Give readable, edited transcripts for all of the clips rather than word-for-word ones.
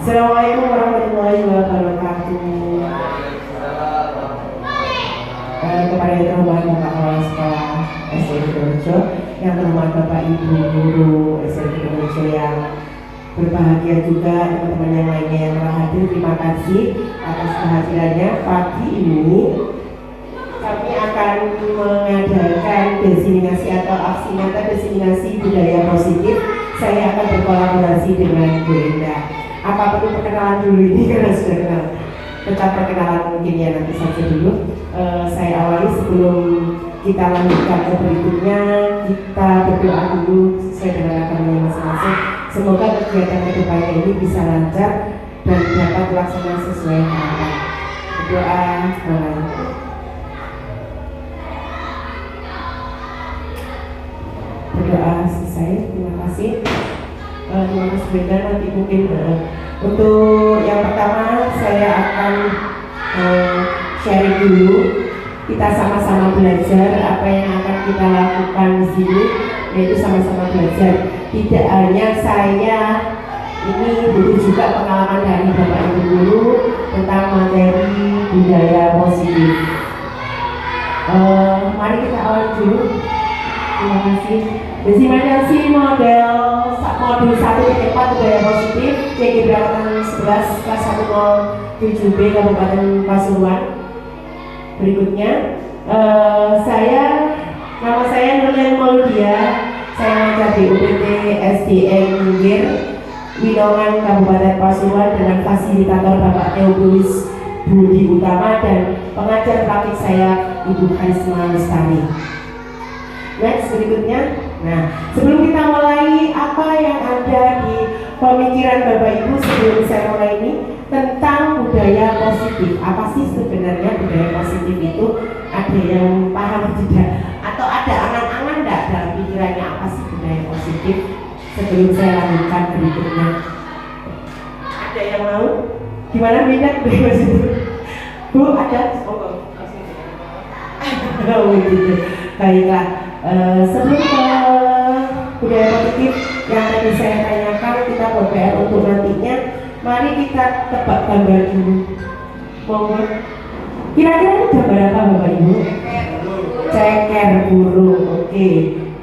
Assalamualaikum warahmatullahi wabarakatuh. Kepada yang terhormat Bapak Kepala Sekolah SMP Sidoarjo, yang terhormat Bapak Ibu Guru SMP Sidoarjo yang berbahagia juga, teman-teman yang lainnya yang telah hadir, terima kasih atas kehadirannya. Pagi ini kami akan mengadakan diseminasi atau aksi nyata diseminasi budaya positif. Saya akan berkolaborasi dengan Bu Linda. Apa perlu perkenalan dulu ini karena sudah kenal? Tetap perkenalan mungkin ya nanti saja dulu. Saya awali sebelum kita lanjutkan ke berikutnya, kita berdoa dulu sesuai dengan agamanya masing-masing. Semoga kegiatan kedepannya ini bisa lancar dan dapat dilaksanakan sesuai harapan. Berdoa mulai. Berdoa selesai, terima kasih. Terima kasih Brenda. Nanti mungkin untuk yang pertama saya akan sharing dulu. Kita sama-sama belajar apa yang akan kita lakukan di sini, yaitu sama-sama belajar. Tidak hanya saya ini butuh juga pengalaman dari Bapak Ibu Guru tentang materi budaya positif. Mari kita awali dulu. Terima kasih. Diseminasi modul 1.4 budaya positif CG Berangkatan 11 kelas 107B Kabupaten Pasuruan. Berikutnya nama saya Nurlen Maudia. Saya mengajar di UPT SDN Minggir Winongan Kabupaten Pasuruan dengan fasilitator Bapak Theophilus Budi Utama dan pengajar praktik saya Ibu Karisma Lestari. Next, berikutnya. Nah, sebelum kita mulai, apa yang ada di pemikiran Bapak Ibu sebelum saya mulai ini tentang budaya positif? Apa sih sebenarnya budaya positif itu? Ada yang paham tidak? Atau ada angan-angan enggak dalam pikirannya apa sih budaya positif? Sebelum saya lanjutkan berikutnya. Ada yang mau? Gimana beda budaya positif? Bu, ada? Oh, gitu. Baiklah. Sebelum ke budaya positif yang tadi saya tanyakan, kita berPR untuk nantinya. Mari kita tebak gambar dulu. Monggo. Kira-kira itu gambar apa Bapak Ibu? Ceker burung. Oke.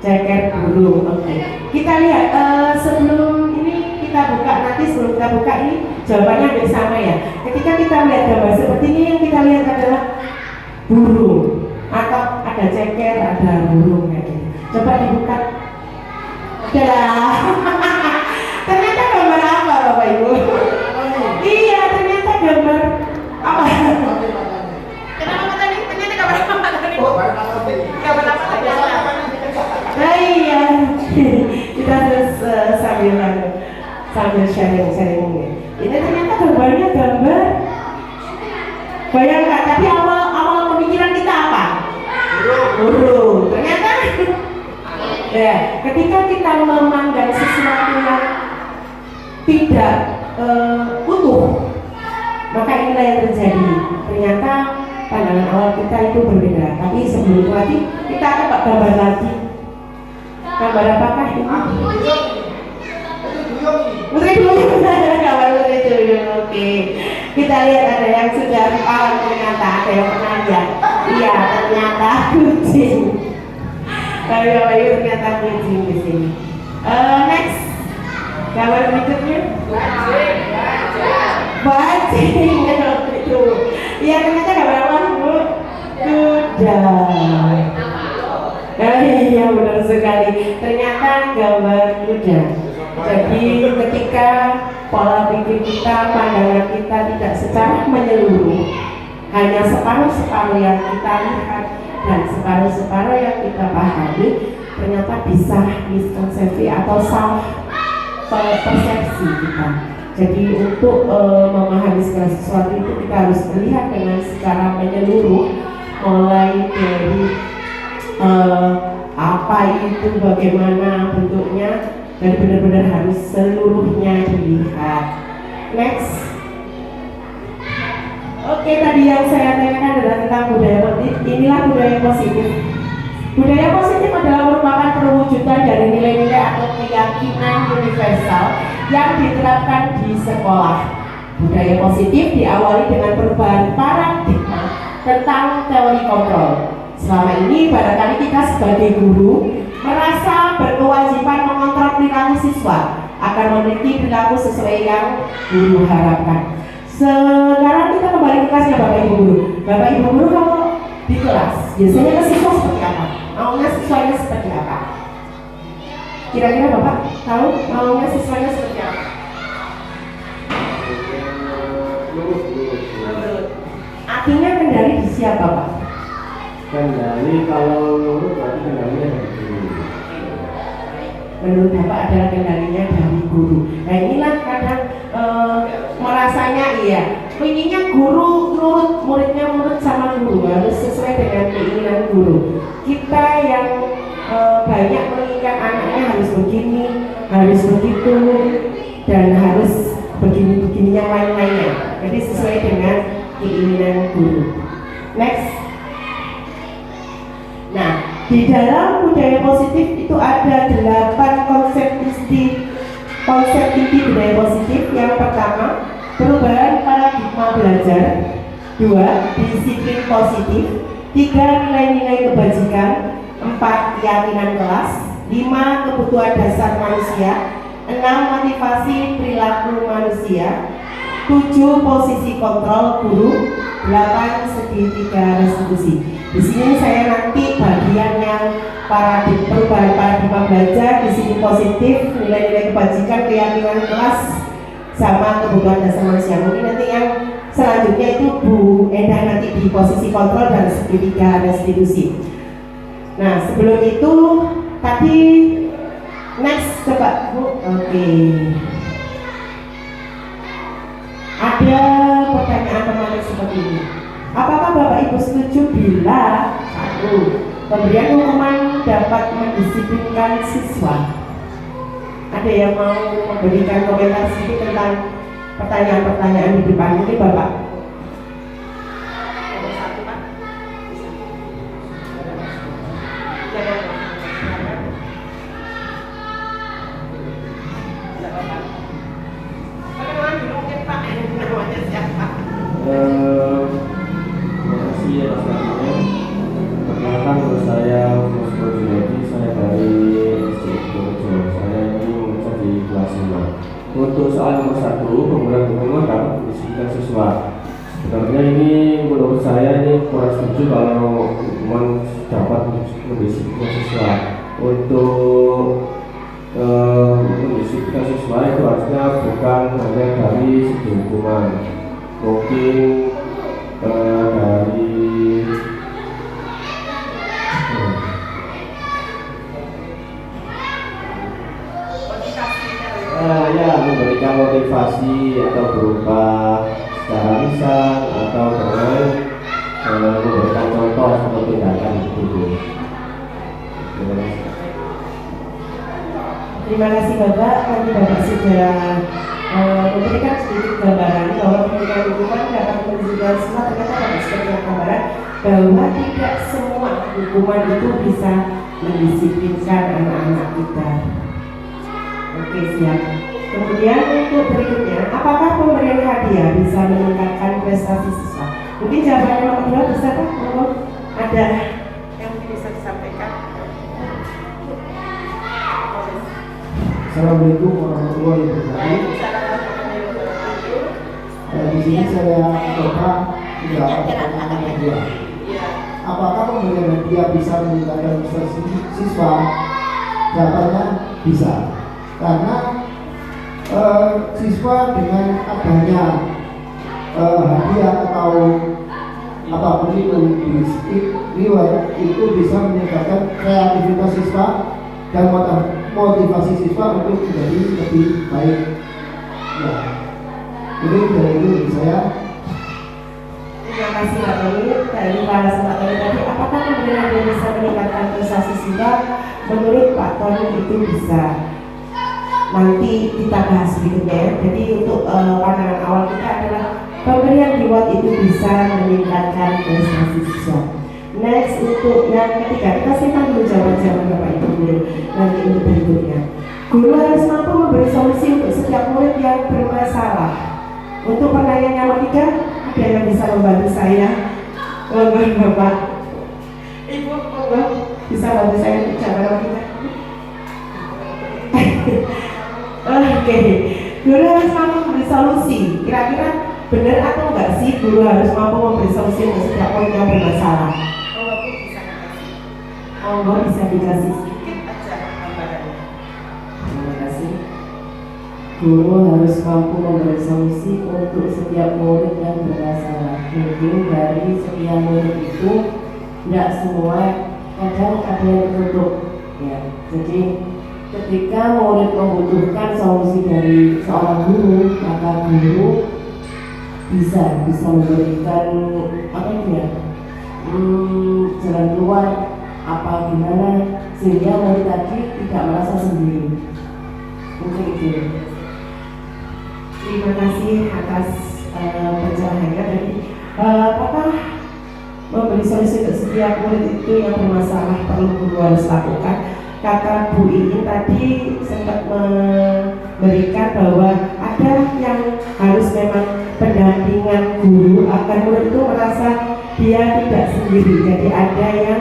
Ceker burung. Oke. Kita lihat sebelum ini kita buka, nanti sebelum kita buka ini jawabannya hampir sama ya. Ketika kita melihat gambar seperti ini, yang kita lihat adalah burung. Atau ada ceker, ada burung kayak gitu. Coba dibuka. Dah. Ternyata gambar apa Bapak Ibu? Iya, ternyata gambar apa? Kenapa tadi? Ternyata gambar apa tadi? Gambar apa tadi? Nah iya. Kita terus sambil sharing ini. Ini ternyata gambarnya gambar. Bayangkan tadi awal pemikiran kita apa? Burung. Ternyata ya, ketika kita memandang sesuatu yang tidak utuh, maka inilah yang terjadi. Ternyata pandangan awal kita itu berbeda. Tapi sebelum itu lagi kita coba gambar lagi. Gambar apakah ini? Putri duyung. Gambar putri duyung. Oke. Kita lihat ada yang sudah paham, ternyata ada yang pernah lihat. Iya, ternyata kucing. Tapi Bapak Ibu ternyata kucing di sini. Next, gambar berikutnya. Bajing. Itu. Iya, ternyata gambar apa Bu? Kuda. Iya, benar sekali. Ternyata gambar kuda. Jadi ketika pola pikir kita, pandangan kita tidak secara menyeluruh, hanya separuh-separuh yang kita lihat dan separuh-separuh yang kita pahami, ternyata bisa miskonsepsi atau salah persepsi kita. Jadi untuk memahami segala sesuatu itu kita harus melihat dengan secara menyeluruh, mulai dari apa itu, bagaimana bentuknya, dan benar-benar harus seluruhnya dilihat. Next. Oke, tadi yang saya tanyakan adalah tentang budaya positif. Inilah budaya positif. Budaya positif adalah merupakan perwujudan dari nilai-nilai atau keyakinan universal yang diterapkan di sekolah. Budaya positif diawali dengan perubahan paradigma tentang teori kontrol. Selama ini barangkali kita sebagai guru merasa berkewajiban mengontrol perilaku siswa agar memiliki perilaku sesuai yang guru harapkan. Sekarang kita kembali ke kelasnya Bapak Ibu Guru. Bapak Ibu Guru kalau di kelas biasanya ke siswa seperti apa? Maunya siswanya seperti apa? Kira-kira Bapak tahu maunya siswanya seperti apa? Artinya kendali di siapa Pak? Kendali kalau menurut berarti kendalinya dari guru. Menurut Bapak adalah kendalinya dari guru. Nah inilah kadang merasanya iya, inginnya guru nurut, muridnya nurut sama guru, harus sesuai dengan keinginan guru. Kita yang banyak menginginkan anaknya harus begini, harus begitu, dan harus begini-begini yang lain-lainnya. Jadi sesuai dengan keinginan guru. Next. Nah, di dalam budaya positif itu ada 8 konsep inti budaya positif. Yang pertama, perubahan paradigma belajar. 2, disiplin positif. 3, nilai-nilai kebajikan. 4, keyakinan kelas. 5, kebutuhan dasar manusia. 6, motivasi perilaku manusia. 7, posisi kontrol guru. 8, segitiga restitusi. Di sini saya nanti bagian yang perubahan paradigma belajar, disiplin positif, nilai-nilai kebajikan, keyakinan kelas, sama kebutuhan dasar manusia. Mungkin nanti yang selanjutnya itu Bu Endah nanti di posisi kontrol dan segitiga restitusi. Nah sebelum itu tadi next coba Bu. Oke. Ada pertanyaan menarik seperti ini. Apakah Bapak Ibu setuju bila 1, pemberian hukuman dapat mendisiplinkan siswa? Ada yang mau memberikan komentar sedikit tentang pertanyaan-pertanyaan di depan ini Bapak? Nomor 1 Pak. Perkenalan dulu mungkin Pak, namanya siapa? Terima kasih atas waktunya. Perkenalkan nama saya Mas Budi, saya dari SD Purworejo. Saya ini mengajar di kelas 5. Untuk soal nomor 1, pemberian hukuman dapat mendisiplinkan siswa. Sebenarnya ini menurut saya ini kurang setuju kalau hukuman dapat mendisiplinkan siswa. Untuk mendisiplinkan siswa itu harusnya bukan hanya dari segi hukuman, mungkin dari ya memberikan motivasi atau berupa secara lisan atau dengan memberikan contoh atau tindakan itu. Terima kasih Bapak. Nanti Bapak sudah memberikan sedikit gambaran bahwa pemberian hukuman dapat mendisiplinkan siswa. Ternyata Bapak sudah punya gambaran bahwa tidak semua hukuman itu bisa mendisiplinkan anak-anak kita. Oke, siap. Kemudian untuk berikutnya, apakah pemberian hadiah bisa meningkatkan prestasi siswa? Mungkin jawaban nomor 2 bisa Pak? Ada yang mungkin bisa disampaikan? Assalamualaikum warahmatullahi wabarakatuh. Di sini saya coba menjawab pertanyaan kedua. Apakah pemberian hadiah bisa meningkatkan prestasi siswa? Jawabannya bisa. Karena siswa dengan adanya hadiah atau apapun itu reward itu bisa meningkatkan kreativitas siswa dan motivasi siswa untuk menjadi lebih baik. Ya, jadi dari itu saya. Terima kasih Pak Tony. Dari bahasa Pak Tony tadi, apakah pemberian hadiah bisa meningkatkan prestasi siswa? Menurut Pak Tony itu bisa. Nanti kita bahas berikutnya. Jadi untuk pandangan awal kita adalah pemberian reward itu bisa meningkatkan prestasi siswa. Next, untuk yang ketiga, kita simpan dulu jawaban-jawaban Bapak Ibu guru nanti untuk berikutnya. Guru harus mampu memberi solusi untuk setiap murid yang bermasalah. Untuk pertanyaan yang ketiga, ada yang bisa membantu saya? Monggo Bapak Ibu, monggo bisa bantu saya untuk jawaban ketiga. Oke, guru harus mampu memberi solusi. Kira-kira benar atau enggak sih guru harus mampu memberi solusi untuk setiap murid yang bermasalah? Monggo bisa dikasih sedikit aja gambarannya. Terima kasih. Guru harus mampu memberi solusi untuk setiap murid yang bermasalah. Mungkin dari sekian murid itu tidak semua, kadang ada yang tertutup. Ya, jadi ketika murid membutuhkan solusi dari seorang guru, maka guru bisa memberikan apa ya, jalan keluar apa gimana sehingga murid tadi tidak merasa sendiri. Mungkin itu. Terima kasih atas pencerahannya tadi. Apakah memberi solusi untuk setiap murid itu yang bermasalah perlu guru harus lakukan? Kata Bu Iin tadi sempat memberikan bahwa ada yang harus memang pendampingan guru agar murid itu merasa dia tidak sendiri. Jadi ada yang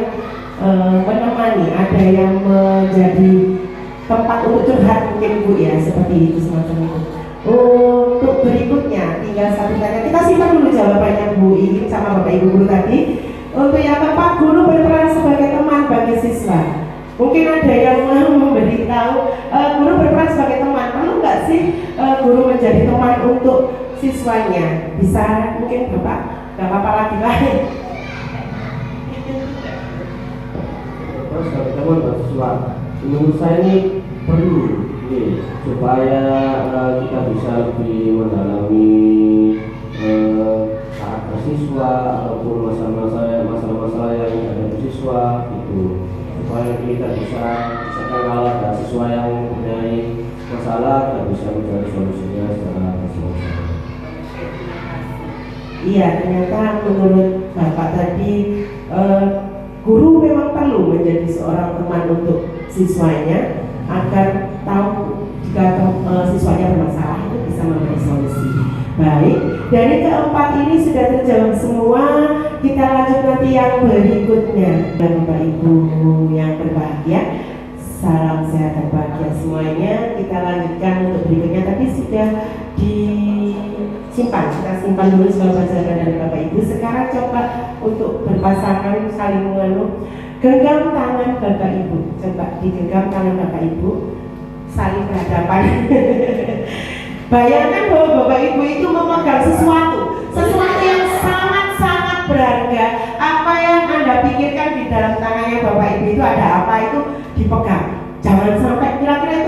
menemani, ada yang menjadi tempat untuk curhat mungkin Bu ya, seperti itu semacam itu. Untuk berikutnya tinggal satu tanya, kita simpan dulu jawabannya Bu Iin sama Bapak Ibu guru tadi. Untuk yang keempat, guru berperan sebagai teman bagi siswa. Mungkin ada yang mau memberitahu guru berperan sebagai teman. Perlu nggak sih guru menjadi teman untuk siswanya? Bisa mungkin Bapak, nggak apa-apa lagi lah. Terus kalau teman mahasiswa, menurut saya ini perlu supaya kita bisa lebih mendalami karakter siswa ataupun masalah-masalah yang ada di siswa itu, supaya kita bisa kalau ada siswa yang mempunyai masalah kita bisa mencari solusinya secara bersama-sama. Iya, ternyata menurut Bapak tadi guru memang perlu menjadi seorang teman untuk siswanya agar tahu jika siswanya bermasalah itu bisa memberi solusi. Baik, dari keempat ini sudah terjawab semua. Kita lanjut nanti yang berikutnya. Dan Bapak Ibu yang berbahagia, salam sehat dan bahagia semuanya. Kita lanjutkan untuk berikutnya. Tadi sudah disimpan, kita simpan dulu sebagai pelajaran dari Bapak Ibu. Sekarang coba untuk berpasangan saling menganu. Genggam tangan Bapak Ibu, coba digenggam tangan Bapak Ibu, saling berhadapan. Bayangkan bahwa Bapak Ibu itu memegang sesuatu yang sangat-sangat berharga. Apa yang Anda pikirkan di dalam tangannya Bapak Ibu itu ada apa, itu dipegang. Jangan sampai kira-kira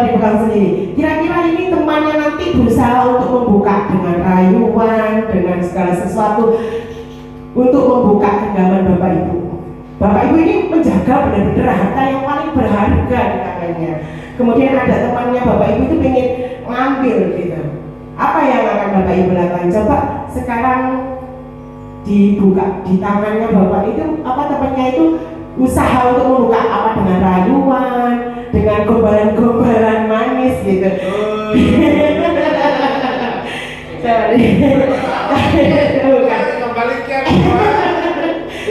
dipegang sendiri. Kira-kira ini temannya nanti berusaha untuk membuka dengan rayuan, dengan segala sesuatu untuk membuka genggaman Bapak Ibu. Bapak Ibu ini menjaga benar-benar harta yang paling berharga di tangannya. Kemudian ada temannya Bapak Ibu itu pengen ngambil gitu. Apa yang akan Bapak Ibu lakukan? Coba sekarang dibuka di tangannya Bapak itu, apa temannya itu usaha untuk membuka apa dengan rayuan, dengan gombalan-gombalan manis gitu.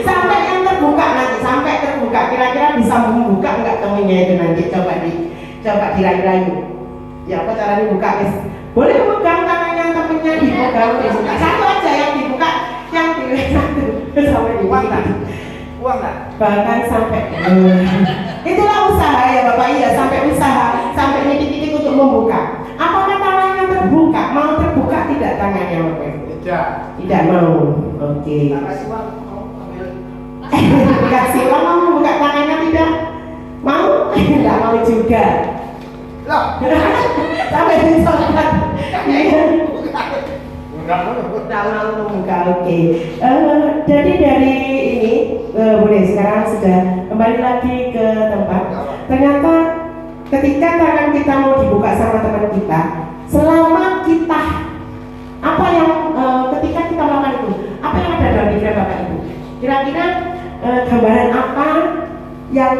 Sampai yang terbuka nanti, sampai terbuka kira-kira bisa membuka enggak temennya itu nanti, coba dirayu-rayu. Ya apa caranya buka guys? Boleh memegang tangannya temennya, dipegang satu aja yang dibuka, yang pilih satu sampai uang tak? Bahkan sampai itulah usaha ya Bapak, iya sampai usaha, sampai titik-titik untuk membuka. Apakah tangannya terbuka? Mau terbuka tidak tangannya Bapak? Tidak mau. Oke. Kasih uang mau membuka tangannya tidak? Mau? Tidak mau juga. Sampai disobat. Tidak mau membuka. Oke. Jadi dari ini boleh sekarang sudah kembali lagi ke tempat. Ternyata ketika tangan kita mau dibuka sama teman kita, selama kita apa yang ketika kita melakukan itu, apa dalam pikiran Bapak Ibu? Kira-kira gambaran apa yang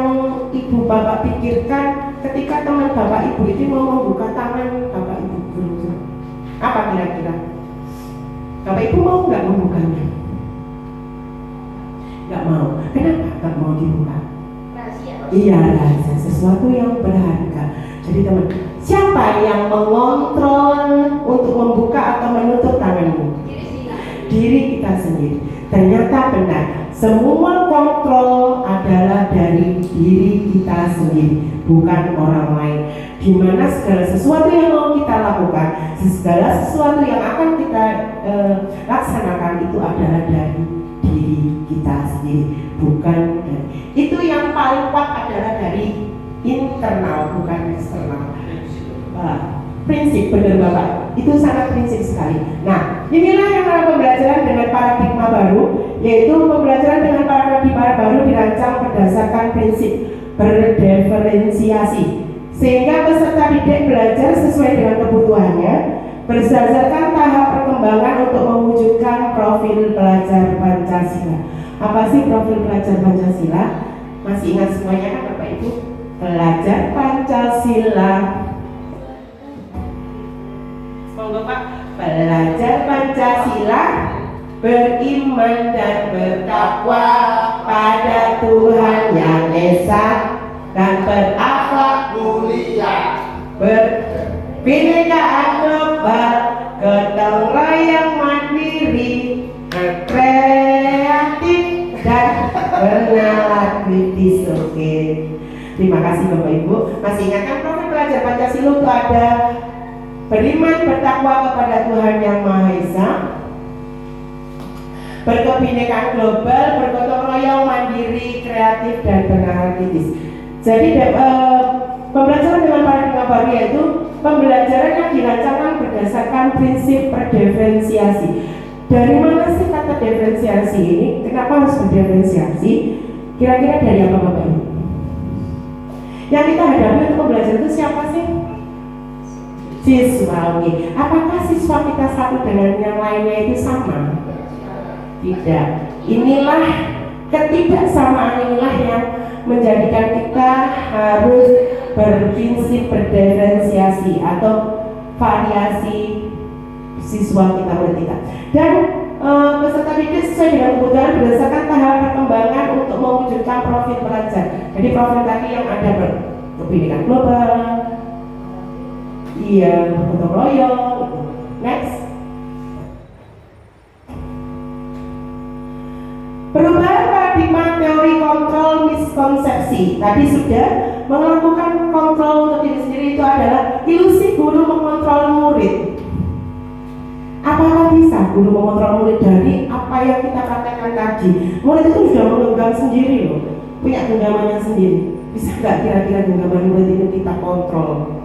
Ibu Bapak pikirkan ketika teman Bapak Ibu itu mau membuka tangan Bapak Ibu? Apa kira-kira? Bapak Ibu mau nggak membukanya? Nggak mau. Kenapa nggak mau dibuka? Iya, rahasia, sesuatu yang berharga. Jadi teman, siapa yang mengontrol untuk membuka atau menutup tanganmu? Diri kita sendiri. Ternyata benar, semua kontrol adalah dari diri kita sendiri, bukan orang lain. Dimana segala sesuatu yang mau kita lakukan, segala sesuatu yang akan kita laksanakan itu adalah dari diri kita sendiri, bukan dari. Itu yang paling kuat adalah dari internal, bukan eksternal. Prinsip, benar Bapak, itu sangat prinsip sekali. Nah, inilah yang namanya pembelajaran dengan paradigma baru, yaitu pembelajaran dengan paradigma baru dirancang berdasarkan prinsip berdiferensiasi, sehingga peserta didik belajar sesuai dengan kebutuhannya, berdasarkan tahap perkembangan untuk mewujudkan profil pelajar Pancasila. Apa sih profil pelajar Pancasila? Masih ingat semuanya kan Bapak Ibu? Pelajar Pancasila. Monggo Pak. Belajar Pancasila, beriman dan bertakwa pada Tuhan Yang Esa dan berakhlak mulia, berbhinneka global, gotong royong mandiri, kreatif dan bernalar kritis. Oke. Terima kasih Bapak Ibu. Masih ingatkan profil pelajar Pancasila itu ada beriman bertakwa kepada Tuhan Yang Maha Esa, berkebinekaan global, bergotong royong, mandiri, kreatif dan bernalar kritis. Jadi pembelajaran dengan paradigma baru yaitu pembelajaran yang dirancangkan berdasarkan prinsip berdiferensiasi. Dari mana sih kata diferensiasi ini? Kenapa harus berdiferensiasi? Kira-kira dari apa Bapak Ibu? Yang kita hadapi untuk pembelajaran itu siapa sih? Siswa. Apakah siswa kita satu dengan yang lainnya itu sama? Tidak. Inilah ketidaksamaan inilah yang menjadikan kita harus berprinsip berdiferensiasi atau variasi siswa kita menurut kita. Dan peserta didik sesuai dengan kebutuhan berdasarkan tahap perkembangan untuk mewujudkan profil pelajar. Jadi profil tadi yang ada berkebinekaan global, iya, gotong royong. Next. Perubahan paradigma teori kontrol miskonsepsi. Tadi sudah melakukan kontrol untuk diri sendiri itu adalah ilusi guru mengontrol murid. Apakah bisa guru mengontrol murid dari apa yang kita katakan tadi? Murid itu sudah menggenggam sendiri loh, punya genggamannya sendiri. Bisa nggak kira-kira genggaman murid itu kita kontrol?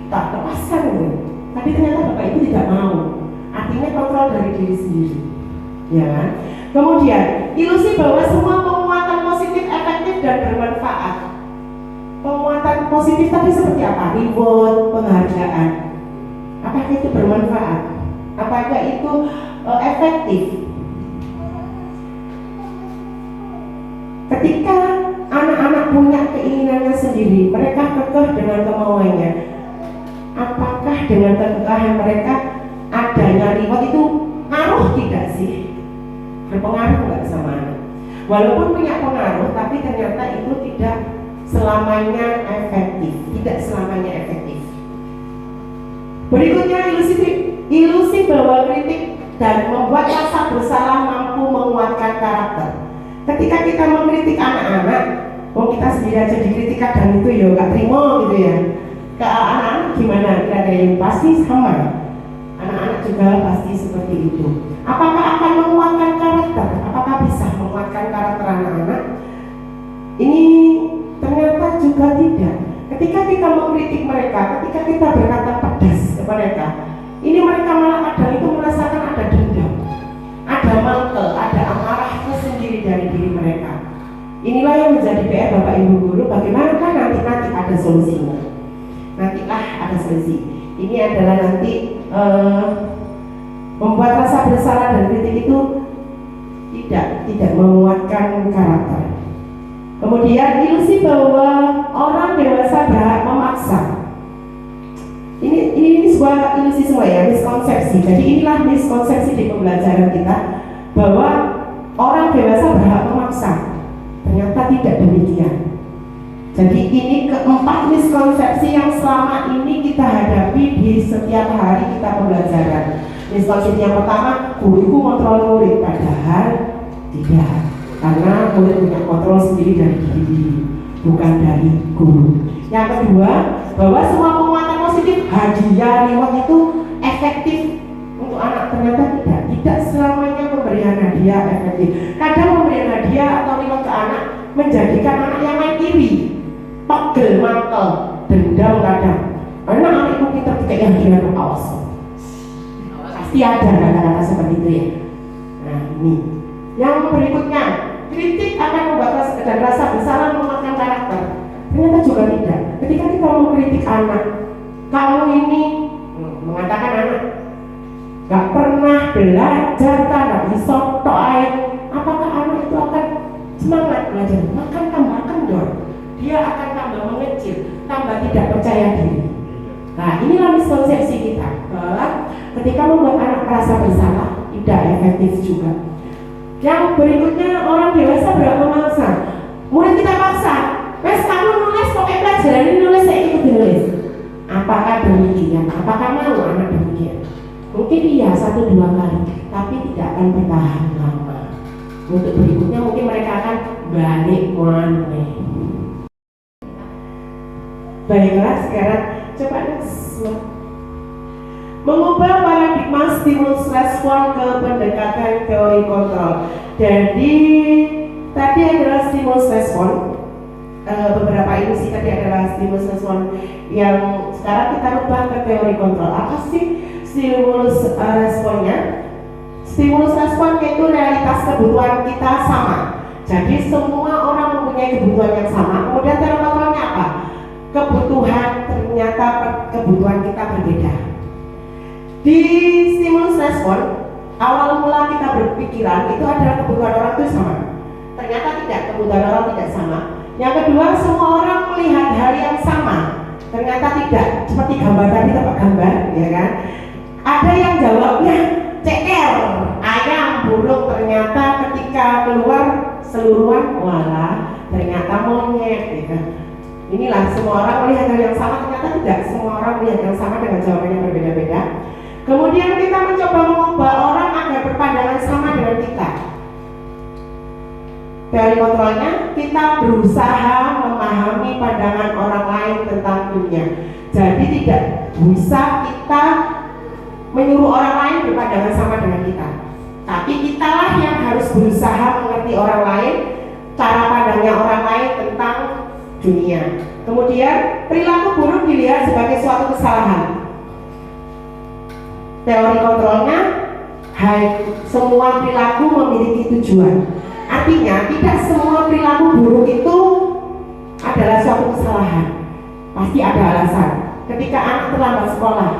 Kita lepaskan loh. Tapi ternyata Bapak Ibu tidak mau. Artinya kontrol dari diri sendiri, ya kan? Kemudian ilusi bahwa semua penguatan positif efektif dan bermanfaat. Penguatan positif tadi seperti apa? Reward, penghargaan. Apakah itu bermanfaat? Apakah itu efektif? Ketika anak-anak punya keinginannya sendiri, mereka kekeh dengan kemauannya. Apakah dengan kekekahan mereka adanya reward itu ngaruh tidak sih? Berpengaruh nggak sama anak? Walaupun punya pengaruh, tapi ternyata itu tidak selamanya efektif. Tidak selamanya efektif. Berikutnya ilusi bahwa kritik dan membuat rasa bersalah mampu menguatkan karakter. Ketika kita mengkritik anak-anak, kita sendiri aja dikritik kadang itu ya nggak terima gitu ya. Ke anak-anak gimana? Kira-kira pasti sama. Anak-anak juga pasti seperti itu. Apakah akan menguatkan karakter? Apakah bisa menguatkan karakter anak-anak? Ini ternyata juga tidak. Ketika kita mengkritik mereka, ketika kita berkata pedas ke mereka, ini mereka malah kadang itu merasakan ada dendam, ada mangkel, ada amarahnya sendiri dari diri mereka. Inilah yang menjadi PR Bapak Ibu Guru. Bagaimana kan nanti ada solusinya? Nantilah ada solusi. Ini adalah nanti membuat rasa bersalah dan kritik itu tidak menguatkan karakter. Kemudian ilusi bahwa orang dewasa berhak memaksa. Ini sebuah ilusi semua ya, miskonsepsi. Jadi inilah miskonsepsi di pembelajaran kita bahwa orang dewasa berhak memaksa. Ternyata tidak demikian. Jadi ini keempat miskonsepsi yang selama ini kita hadapi di setiap hari kita pembelajaran. Miskonsepsi yang pertama, guruku kontrol murid, padahal tidak. Karena murid punya kontrol sendiri dari diri, bukan dari guru. Yang kedua, bahwa semua penguatan positif, hadiah, reward itu efektif untuk anak. Ternyata tidak selamanya pemberian hadiah efektif. Kadang pemberian hadiah atau reward ke anak menjadikan anak yang lain iri, pegel, mantel, dendam kadang. Karena anak itu kita kayak yang hadiah awas. Pasti ada kata-kata seperti itu ya. Nah ini. Yang berikutnya, kritik akan membuat dan rasa bersalah melemahkan karakter. Ternyata juga tidak. Ketika kita mengkritik anak, kamu ini mengatakan anak gak pernah belajar, gak bisa tok ayat, apakah anak itu akan semangat belajar? Makan tambah kendor, dia akan tambah mengecil, tambah tidak percaya diri. Nah inilah miskonsepsi kita bahwa ketika membuat anak merasa bersalah tidak efektif juga. Yang berikutnya, orang dewasa berhak memaksa. Murid kita paksa, wes kamu nulis pakai pelajaran ini, nulis saya ikut nulis. Apakah demikian? Apakah mau anak demikian? Mungkin iya 1-2 kali, tapi tidak akan bertahan lama. Untuk berikutnya mungkin mereka akan balik mana. Baiklah, sekarang coba next. Mengubah paradigma stimulus respon ke pendekatan teori kontrol. Jadi tadi adalah stimulus respon, beberapa ilusi tadi adalah stimulus respon yang sekarang kita ubah ke teori kontrol. Apa sih stimulus responnya? Stimulus respon itu realitas kebutuhan kita sama. Jadi semua orang mempunyai kebutuhan yang sama. Kemudian teori kontrolnya apa? Kebutuhan, ternyata kebutuhan kita berbeda. Di stimulus respon, awal mula kita berpikiran itu adalah kebutuhan orang itu sama. Ternyata tidak, kebutuhan orang tidak sama. Yang kedua, semua orang melihat hal yang sama. Ternyata tidak, seperti gambar tadi, tempat gambar, ya kan? Ada yang jawabnya ceker, ayam, burung. Ternyata ketika keluar seluruhan, walah, ternyata monyet, ya kan? Inilah semua orang melihat hal yang sama, ternyata tidak semua orang melihat yang sama dengan jawaban yang berbeda-beda. Kemudian kita mencoba mengubah orang agar berpandangan sama dengan kita. Teori kontrolnya, kita berusaha memahami pandangan orang lain tentang dunia. Jadi tidak bisa kita menyuruh orang lain berpandangan sama dengan kita. Tapi kitalah yang harus berusaha mengerti orang lain, cara pandangnya orang lain tentang dunia. Kemudian perilaku buruk dilihat sebagai suatu kesalahan. Teori kontrolnya, semua perilaku memiliki tujuan. Artinya tidak semua perilaku buruk itu adalah suatu kesalahan. Pasti ada alasan. Ketika anak terlambat sekolah,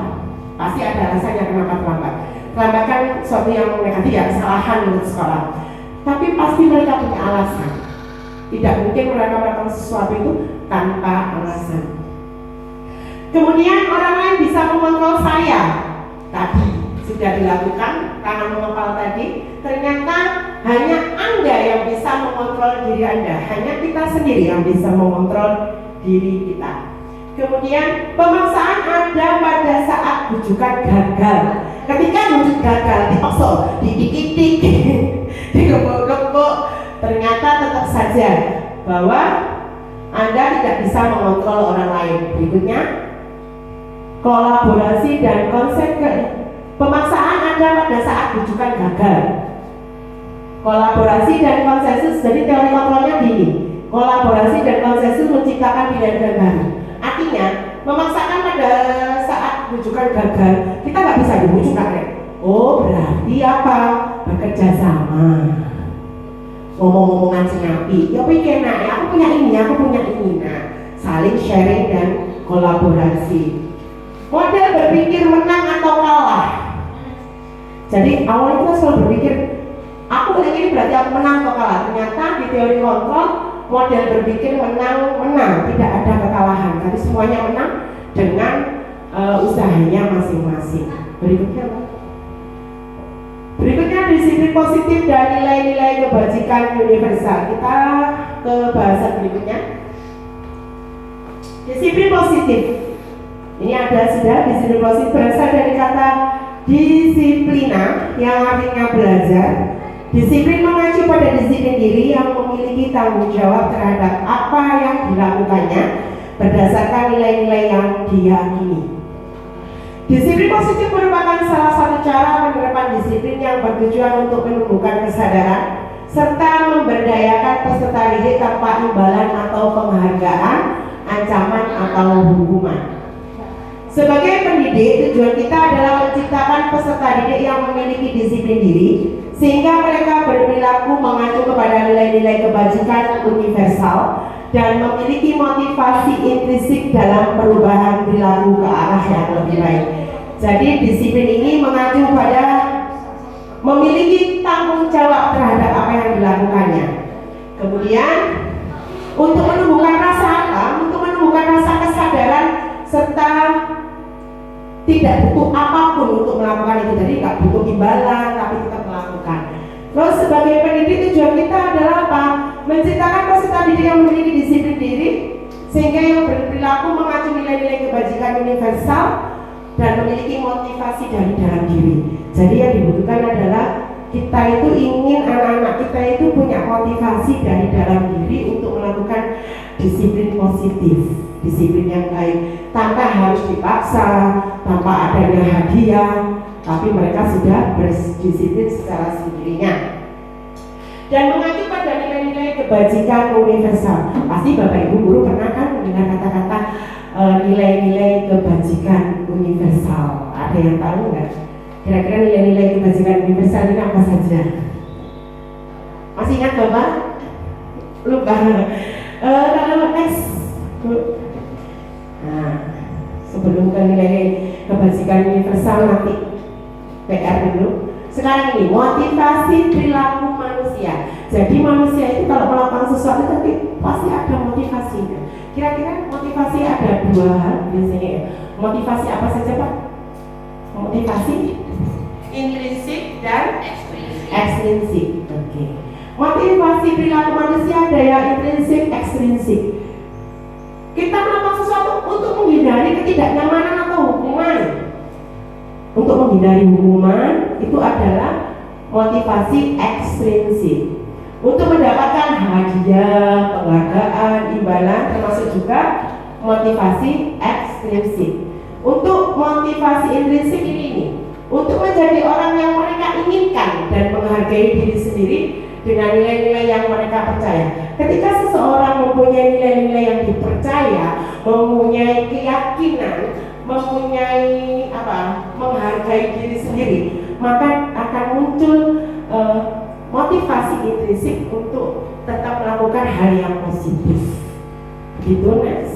pasti ada alasannya kenapa terlambat. Terlambat kan suatu yang negatif, ya, kesalahan menurut sekolah. Tapi pasti mereka punya alasan. Tidak mungkin mereka melakukan sesuatu itu tanpa alasan. Kemudian orang lain bisa mengontrol saya. Tadi sudah dilakukan, tangan mengepal tadi. Ternyata hanya Anda yang bisa mengontrol diri Anda. Hanya kita sendiri yang bisa mengontrol diri kita. Kemudian pemaksaan ada pada saat bujukan gagal. Ketika bujuk gagal, dipaksa, didik-didik, digepuk-gepuk, ternyata tetap saja bahwa Anda tidak bisa mengontrol orang lain. Berikutnya, kolaborasi dan pemaksaan ada pada saat bujukan gagal. Kolaborasi dan konsensus, jadi teori kontrolnya gini. Kolaborasi dan konsensus menciptakan pilihan baru. Artinya, memaksakan pada saat bujukan gagal, kita nggak bisa dibujuk kan? Oh, berarti apa? Bekerja sama. Ngomong-ngomongan senyapi. Ya pikir, nah, aku punya ini, aku punya ini. Nah, saling sharing dan kolaborasi. Model berpikir menang atau kalah. Jadi awalnya kita selalu berpikir aku bilang ini berarti aku menang atau kalah. Ternyata di teori kontrol model berpikir menang, tidak ada kekalahan. Jadi semuanya menang dengan usahanya masing-masing. Berikutnya apa? Berikutnya disiplin positif dan nilai-nilai kebajikan universal. Kita ke bahasan berikutnya. Disiplin positif. Ini ada sudah disiplin positif berasal dari kata disiplina yang artinya belajar. Disiplin mengacu pada disiplin diri yang memiliki tanggung jawab terhadap apa yang dilakukannya berdasarkan nilai-nilai yang diyakini. Disiplin positif merupakan salah satu cara penerapan disiplin yang bertujuan untuk menumbuhkan kesadaran serta memberdayakan peserta didik tanpa imbalan atau penghargaan, ancaman atau hukuman. Sebagai pendidik, tujuan kita adalah menciptakan peserta didik yang memiliki disiplin diri sehingga mereka berperilaku mengacu kepada nilai-nilai kebajikan universal dan memiliki motivasi intrinsik dalam perubahan perilaku ke arah yang lebih baik. Jadi disiplin ini mengacu pada memiliki tanggung jawab terhadap apa yang dilakukannya. Kemudian untuk menumbuhkan rasa apa? Untuk menumbuhkan rasa kesadaran serta tidak butuh apapun untuk melakukan itu. Jadi nggak butuh imbalan tapi tetap melakukan. Terus sebagai pendidik tujuan kita adalah apa? Menciptakan peserta didik yang memiliki disiplin diri sehingga yang berperilaku mengacu nilai-nilai kebajikan universal dan memiliki motivasi dari dalam diri. Jadi yang dibutuhkan adalah kita itu ingin anak-anak kita itu punya motivasi dari dalam diri untuk melakukan disiplin positif, disiplin yang baik, tanpa harus dipaksa, tanpa adanya hadiah, tapi mereka sudah berdisiplin secara sendirinya dan mengacu pada nilai-nilai kebajikan universal. Pasti Bapak Ibu guru pernah kan mendengar kata-kata nilai-nilai kebajikan universal. Ada yang tahu nggak? Kira-kira nilai-nilai kebajikan universal ini apa saja? Masih ingat Bapak? Lupa. Kalau next. Nah, sebelum ke nilai kebajikan universal nanti PR dulu. Sekarang ini motivasi perilaku manusia. Jadi manusia itu kalau melakukan sesuatu tapi pasti ada motivasinya. Kira-kira motivasi ada dua hal biasanya ya. Motivasi apa saja Pak? Motivasi intrinsik dan ekstrinsik. Oke. Motivasi perilaku manusia ada yang intrinsik, ekstrinsik. Kita melakukan sesuatu untuk menghindari ketidaknyamanan atau hukuman. Untuk menghindari hukuman itu adalah motivasi ekstrinsik. Untuk mendapatkan hadiah, penghargaan, imbalan termasuk juga motivasi ekstrinsik. Untuk motivasi intrinsik ini untuk menjadi orang yang mereka inginkan dan menghargai diri sendiri dengan nilai-nilai yang mereka percaya. Ketika seseorang mempunyai nilai-nilai yang dipercaya, mempunyai keyakinan, mempunyai menghargai diri sendiri, maka akan muncul motivasi intrinsik untuk tetap melakukan hal yang positif. Begitu Nes?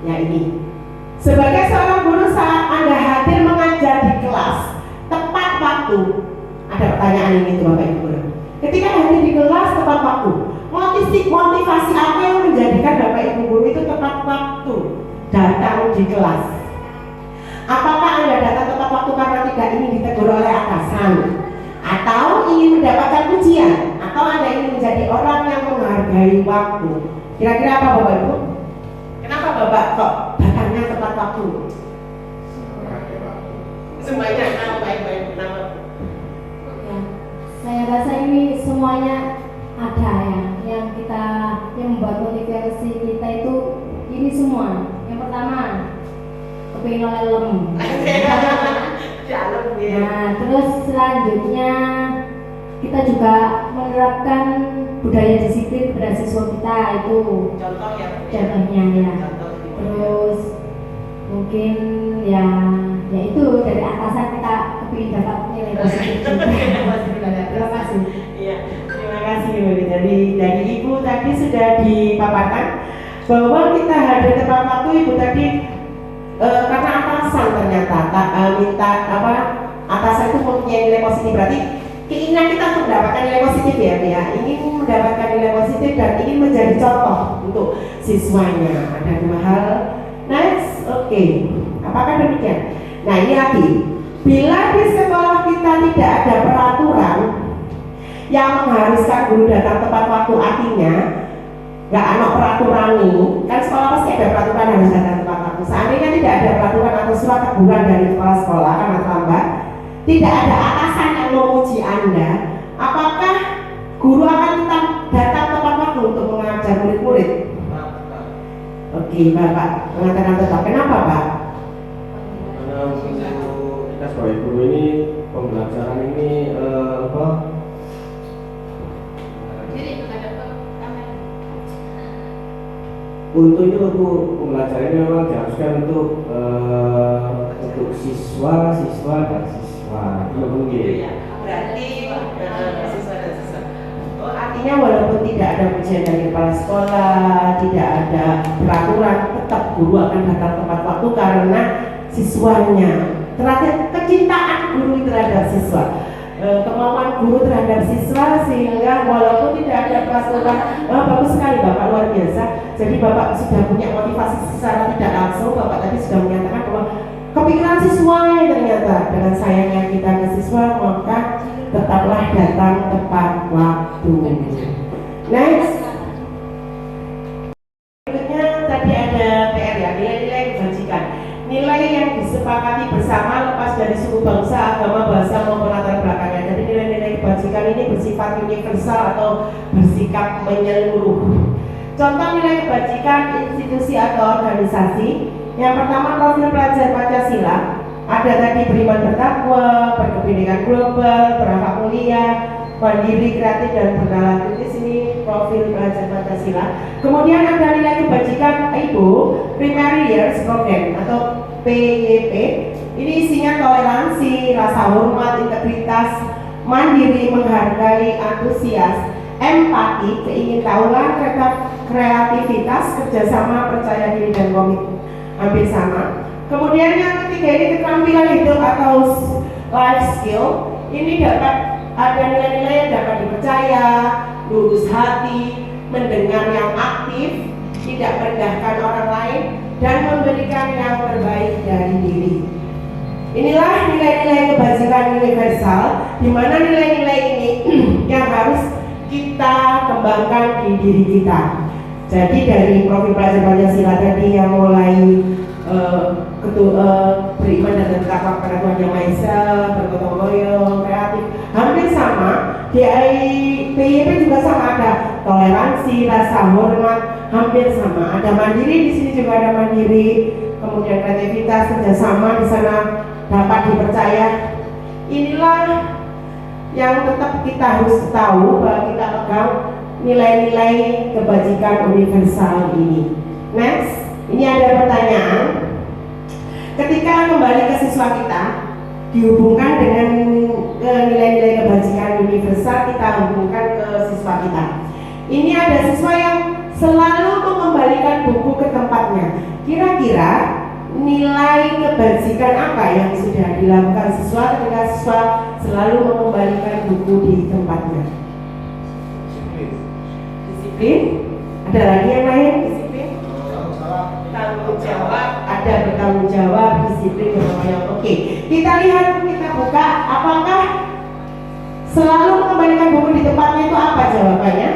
Ya ini. Sebagai seorang guru saat Anda hadir mengajar di kelas tepat waktu, ada pertanyaan ini tuh Bapak Ibu. Ketika hadir di kelas tepat waktu, motivasi apa yang menjadikan Bapak Ibu guru itu tepat waktu datang di kelas? Apakah Anda datang tepat waktu karena tidak ingin ditegur oleh atasan, atau ingin mendapatkan pujian, atau Anda ingin menjadi orang yang menghargai waktu? Kira-kira apa Bapak Ibu? Kenapa Bapak kok datangnya tepat waktu? Semuanya nama baik-baik nama. Ya, saya rasa ini semuanya ada ya, yang membuat motivasi kita itu ini semua. Yang pertama, kepingin lelem. Nah, terus selanjutnya kita juga menerapkan budaya disiplin pada siswa kita itu. Contoh ya. Contohnya ya. Terus mungkin ya itu dari atasan kita kepingin dapat nilai positif. Terima kasih. Iya, terima kasih Bu. Jadi dari Ibu tadi sudah dipaparkan bahwa kita hadir tepat waktu. Ibu tadi karena atasan ternyata minta atasan itu mempunyai nilai positif, berarti keinginan kita untuk mendapatkan nilai positif ya, ingin mendapatkan nilai positif dan ingin menjadi contoh untuk siswanya. Ada dua hal. Next, oke. Apakah demikian? Nah ini lagi, bila di sekolah kita tidak ada peraturan yang mengharuskan guru datang tepat waktu, artinya nggak ada peraturan nih, kan sekolah pasti ada peraturan harus datang tepat waktu. Seandainya tidak ada peraturan atau surat teguran dari kepala sekolah karena terlambat, tidak ada atasan yang memuji Anda, apakah guru akan tetap datang tepat waktu untuk mengajar murid-murid? Oke, Bapak mengatakan tetap. Kenapa, Pak? Karena untuk kita sebagai guru ini pembelajaran ini untuk itu untuk pembelajaran ini memang diharuskan untuk siswa dan siswa. Itu mungkin. Berarti siswa dan siswa. Oh, artinya walaupun tidak ada pujian dari kepala sekolah, tidak ada peraturan, tetap guru akan datang tepat waktu karena siswanya. Terakhir, kecintaan guru terhadap siswa, kemauan guru terhadap siswa, sehingga walaupun tidak ada peraturan. Bagus sekali Bapak, luar biasa. Jadi Bapak sudah punya motivasi secara tidak langsung. Bapak tadi sudah menyatakan bahwa kepikiran siswa yang ternyata dengan sayangnya kita ke siswa, maka tetaplah datang tepat waktu. Next, berikutnya tadi ada PR ya, nilai-nilai kebajikan. Nilai yang disepakati bersama lepas dari suku, bangsa, agama, bahasa maupun latar belakangnya. Jadi nilai-nilai kebajikan ini bersifat universal atau bersikap menyeluruh. Contoh nilai kebajikan institusi atau organisasi. Yang pertama, profil pelajar Pancasila. Ada tadi beriman bertakwa, berkepentingan global, berakhlak mulia, mandiri, kreatif, dan bernalar kritis. Ini profil pelajar Pancasila. Kemudian ada nilai kebajikan Ibu, Primary Years Program atau PYP. Ini isinya toleransi, rasa hormat, integritas, mandiri, menghargai, antusias, empati, keingintahuan, kreativitas, kerjasama, percaya diri, dan komitmen. Hampir sama. Kemudian yang ketiga ini keterampilan hidup atau life skill. Ini dapat ada nilai-nilai yang dapat dipercaya, lurus hati, mendengar yang aktif, tidak merendahkan orang lain, dan memberikan yang terbaik dari diri. Inilah nilai-nilai kebajikan universal, di mana nilai-nilai ini yang harus kita kembangkan di diri kita. Jadi dari profil pelajar Pancasila tadi yang mulai beriman dan bertakwa kepada Tuhan Yang Maha Esa, bergotong royong, kreatif, hampir sama. Di PYP juga sama, ada toleransi, rasa hormat, hampir sama. Ada mandiri, di sini juga ada mandiri. Kemudian kreativitas, kerjasama, di sana dapat dipercaya. Inilah yang tetap kita harus tahu bahwa kita pegang nilai-nilai kebajikan universal ini. Next, ini ada pertanyaan. Ketika kembali ke siswa kita, dihubungkan dengan nilai-nilai kebajikan universal, kita hubungkan ke siswa kita. Ini ada siswa yang selalu mengembalikan buku ke tempatnya. Kira-kira nilai kebajikan apa yang sudah dilakukan siswa ketika siswa selalu mengembalikan buku di tempatnya? Disiplin. Ada lagi yang lain? Disiplin. Tanggung jawab. Ada bertanggung jawab, disiplin, bertanggung. Oke. Kita lihat, kita buka. Apakah selalu mengembalikan buku di tempatnya itu apa jawabannya?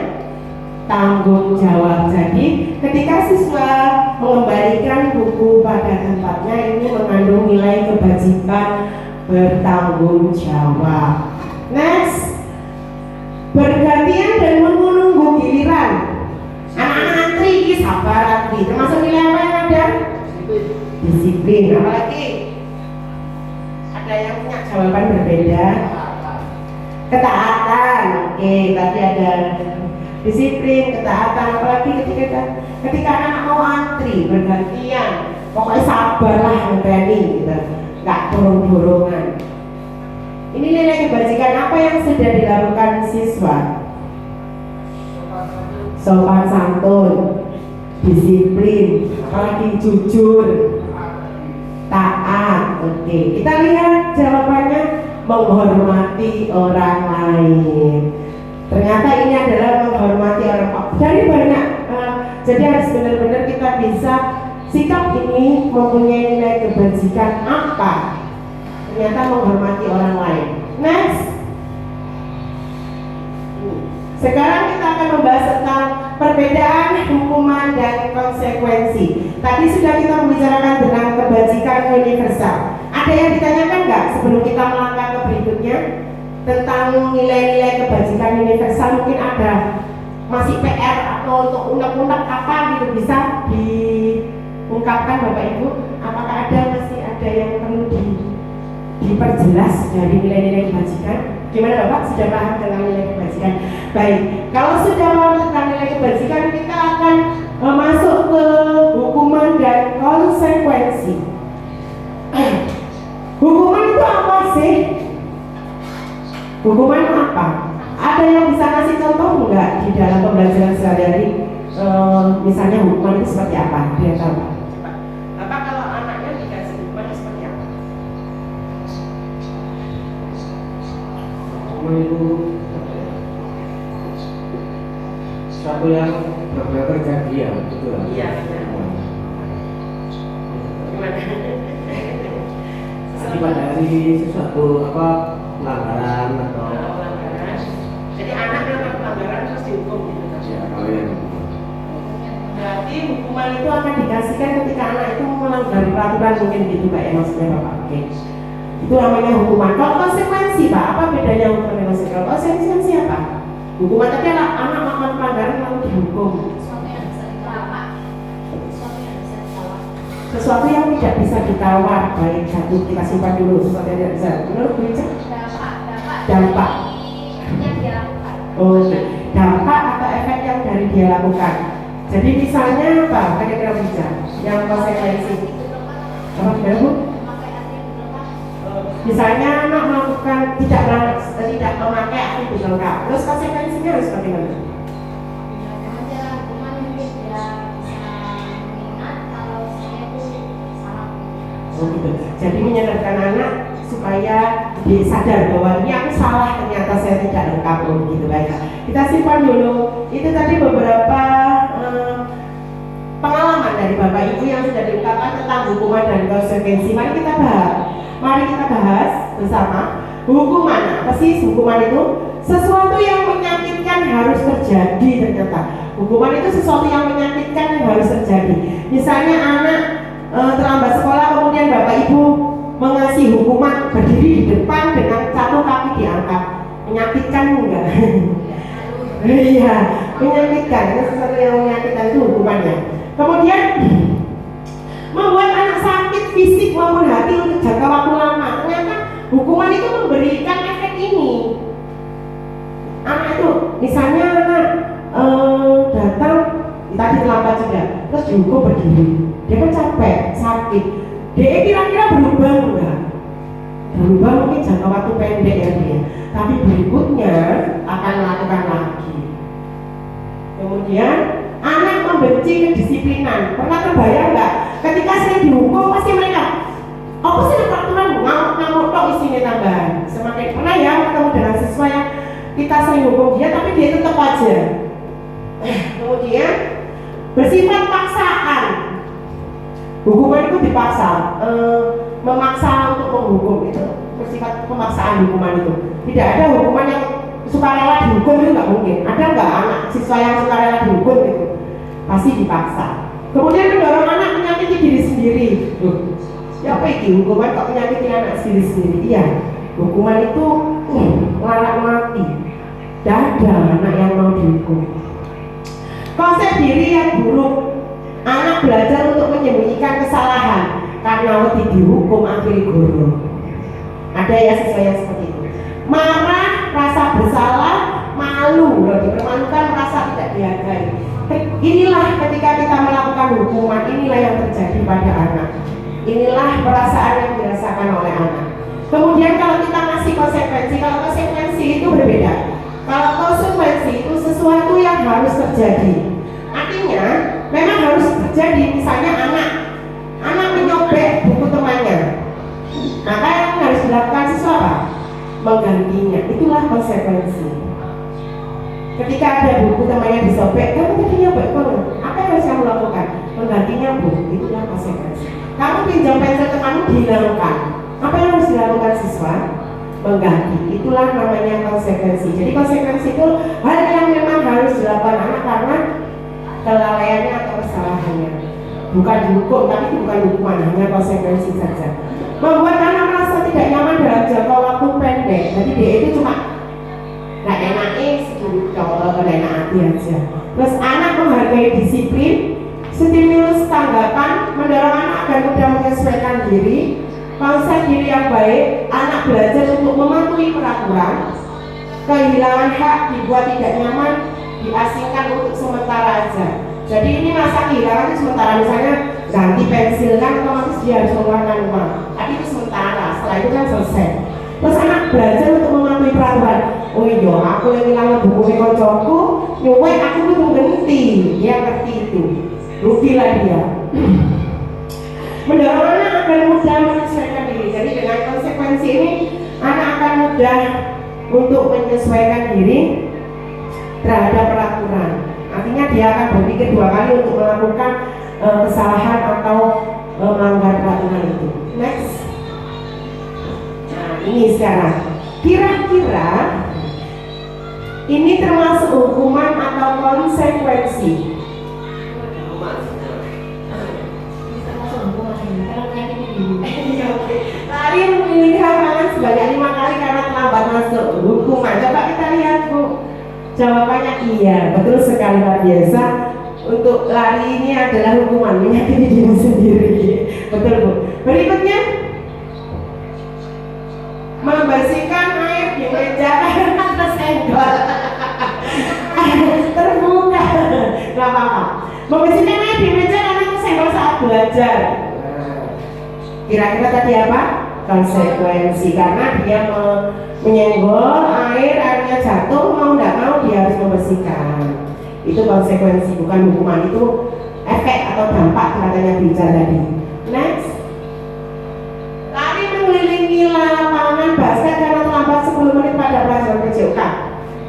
Tanggung jawab. Jadi ketika siswa mengembalikan buku pada tempatnya, ini mengandung nilai kebajikan bertanggung jawab. Next, bergantian dan menunggu giliran. Anak-anak antri, ini sabar antri. Termasuk nilai apa yang ada? Disiplin. Apalagi? Ada yang punya jawaban berbeda. Ketaatan. Oke, tadi ada disiplin, ketaatan. Apalagi ketika anak mau antri bergantian, pokoknya sabarlah ngenteni gitu, nggak dorong-dorongan. Ini nilai kebajikan apa yang sudah dilakukan siswa? Sopan santun, disiplin, apalagi jujur, taat. Oke, kita lihat jawabannya menghormati orang lain. Ternyata ini adalah menghormati orang lain. Dari banyak, jadi harus benar-benar kita bisa sikap ini mempunyai nilai kebajikan apa? Ternyata menghormati orang lain. Next. Sekarang kita akan membahas tentang perbedaan hukuman dan konsekuensi. Tadi sudah kita membicarakan tentang kebajikan universal. Ada yang ditanyakan nggak sebelum kita melangkah ke berikutnya tentang nilai-nilai kebajikan universal? Mungkin ada masih PR atau untuk unek-unek apa gitu bisa diungkapkan Bapak Ibu? Apakah masih ada yang perlu diperjelas dari nilai-nilai kebajikan? Gimana Bapak? Sudah paham tentang nilai kebajikan? Baik, kalau sudah paham tentang nilai kebajikan, kita akan masuk ke hukuman dan konsekuensi. Hukuman itu apa sih? Hukuman apa? Ada yang bisa kasih contoh enggak di dalam pembelajaran sehari-hari? Misalnya hukuman itu seperti apa? Dia tahu Pak? Bapak kalau anaknya dikasih hukuman itu seperti apa? Itu satu yang berbeda terjadi ya, betul lah. Iya, benar. Gimana? Akibat dari sesuatu pelanggaran atau pelanggaran. Jadi anak melakukan pelanggaran terus dihukum gitu kan? ya kalau yang Berarti hukuman itu akan dikasihkan ketika anak itu melanggar peraturan mungkin gitu Pak ya maksudnya Bapak. Oke. Itu namanya hukuman. Kalau konsekuensi Pak, apa bedanya hukuman dan konsekuensi? Kalau konsekuensi apa? Hukuman tadi adalah anak melakukan pelanggaran lalu dihukum. Sesuatu yang tidak bisa ditawar. Baik, satu kita simpan dulu. Sesuatu yang tidak bisa. Menurut Bu Ica? Dampak. Oh, dampak atau efek yang dari dia lakukan. Jadi misalnya apa? Kira-kira Bu Ica? Yang konsekuensi. Apa gimana Bu? Misalnya anak melakukan tidak memakai atribut lengkap, terus konsekuensinya harus bagaimana? Oh gitu. Jadi menyadarkan anak supaya dia sadar bahwa ini aku salah, ternyata saya tidak lengkap gitu. Baik, kita simpan dulu. Itu tadi beberapa pengalaman dari Bapak Ibu yang sudah diungkapkan tentang hukuman dan konsekuensi. Mari kita bahas bersama. Hukuman apa sih? Hukuman itu sesuatu yang menyakitkan harus terjadi ternyata. Hukuman itu sesuatu yang menyakitkan yang harus terjadi. Misalnya anak terlambat sekolah, kemudian Bapak Ibu mengasih hukuman berdiri di depan dengan satu kaki diangkat. Menyakitkan enggak? Iya, menyakitkan. Itu sesuatu yang menyakitkan, itu hukumannya. Kemudian membuat anak sakit fisik maupun hati untuk jangka waktu lama. Ternyata hukuman itu memberikan efek ini. Anak itu, misalnya anak datang tadi terlambat juga, terus dihukum berdiri. Dia kan capek, sakit. Dia kira-kira berubah enggak? Berubah mungkin jangka waktu pendek ya dia. Tapi berikutnya akan melakukan lagi. Kemudian anak membenci kedisiplinan. Pernah terbayang nggak? Ketika saya dihukum pasti mereka, apa sih peraturan ngamuk tok isinya tambahan. Semakin pernah ya ketemu dengan siswa yang kita sering hukum dia, tapi dia tetap aja. Kemudian bersifat paksaan. Hukuman itu dipaksa, memaksa untuk menghukum itu bersifat pemaksaan hukuman itu. Tidak ada hukuman yang sukarela dihukum, itu nggak mungkin. Ada nggak anak siswa yang sukarela dihukum itu? Pasti dipaksa. Kemudian mendorong anak menyakiti diri sendiri. Ya apa itu hukuman kok menyakiti anak sendiri? Iya, hukuman itu larak mati. Tidak ada anak yang mau dihukum. Konsep diri yang buruk. Anak belajar untuk menyembunyikan kesalahan karena wedi dihukum akhirnya guru. Ada ya siswa yang seperti itu. Marah, rasa bersalah, malu, dipermalukan, merasa tidak dihargai. Inilah ketika kita melakukan hukuman, inilah yang terjadi pada anak. Inilah perasaan yang dirasakan oleh anak. Kemudian kalau kita kasih konsekuensi, kalau konsekuensi itu berbeda. Kalau konsekuensi itu sesuatu yang harus terjadi. Artinya memang harus terjadi. Misalnya anak menyobek buku temannya, maka yang harus dilakukan siswa apa? menggantinya. Itulah konsekuensi. Ketika ada buku temannya disobek, kamu tadi nyobek kamu, apa yang harus kamu lakukan? Menggantinya bu, itulah konsekuensi. Kamu pinjam pensil temanmu dihilangkan, apa yang harus dilakukan siswa? Mengganti. Itulah namanya konsekuensi. Jadi konsekuensi itu hal yang memang harus dilakukan anak karena kelalaiannya atau kesalahannya. Bukan dihukum, tapi bukan hukuman, hanya konsekuensi saja. Membuat anak merasa tidak nyaman dalam jangka waktu pendek. Jadi dia itu cuma nggak enaknya sedikit kalau enak hati aja. Terus anak menghargai disiplin, stimulus tanggapan, mendorong anak agar mudah menyesuaikan diri, konsep diri yang baik, anak belajar untuk mematuhi peraturan, kehilangan hak, dibuat tidak nyaman, diasingkan untuk sementara aja. Jadi ini masa kehilangan itu sementara, misalnya ganti pensil kan otomatis dia harus mengeluarkan uang, tapi itu sementara, setelah itu kan selesai. Terus anak belajar untuk mematuhi peraturan. Oh iya, aku yang ngilang buku koncoku, nyuwek aku kudu ganti, dia ngerti itu, rugilah dia. Mendorong anak agar mudah menyesuaikan diri. Jadi dengan konsekuensi ini anak akan mudah untuk menyesuaikan diri terhadap peraturan. Artinya dia akan berpikir dua kali untuk melakukan kesalahan atau melanggar peraturan itu. Next. Nah ini sekarang. Kira-kira ini termasuk hukuman atau konsekuensi? Tadi memilih hafalan sebanyak 5 kali karena terlambat masuk hukuman. Coba kita lihat bu, jawabannya iya, betul sekali, luar biasa. Untuk lari ini adalah hukuman, menyakiti diri sendiri. Betul bu. Berikutnya, membersihkan air di meja karena tersenggol. Terbuka, nggak apa-apa. Membersihkan air di meja karena tersenggol saat belajar. Kira-kira tadi apa? Konsekuensi, karena dia menyenggol airnya jatuh, mau nggak mau dia harus membersihkan. Itu konsekuensi, bukan hukuman. Itu efek atau dampak katanya Bica tadi. Next. Lari mengelilingi lapangan basket karena terlambat 10 menit pada pelajaran PJOK.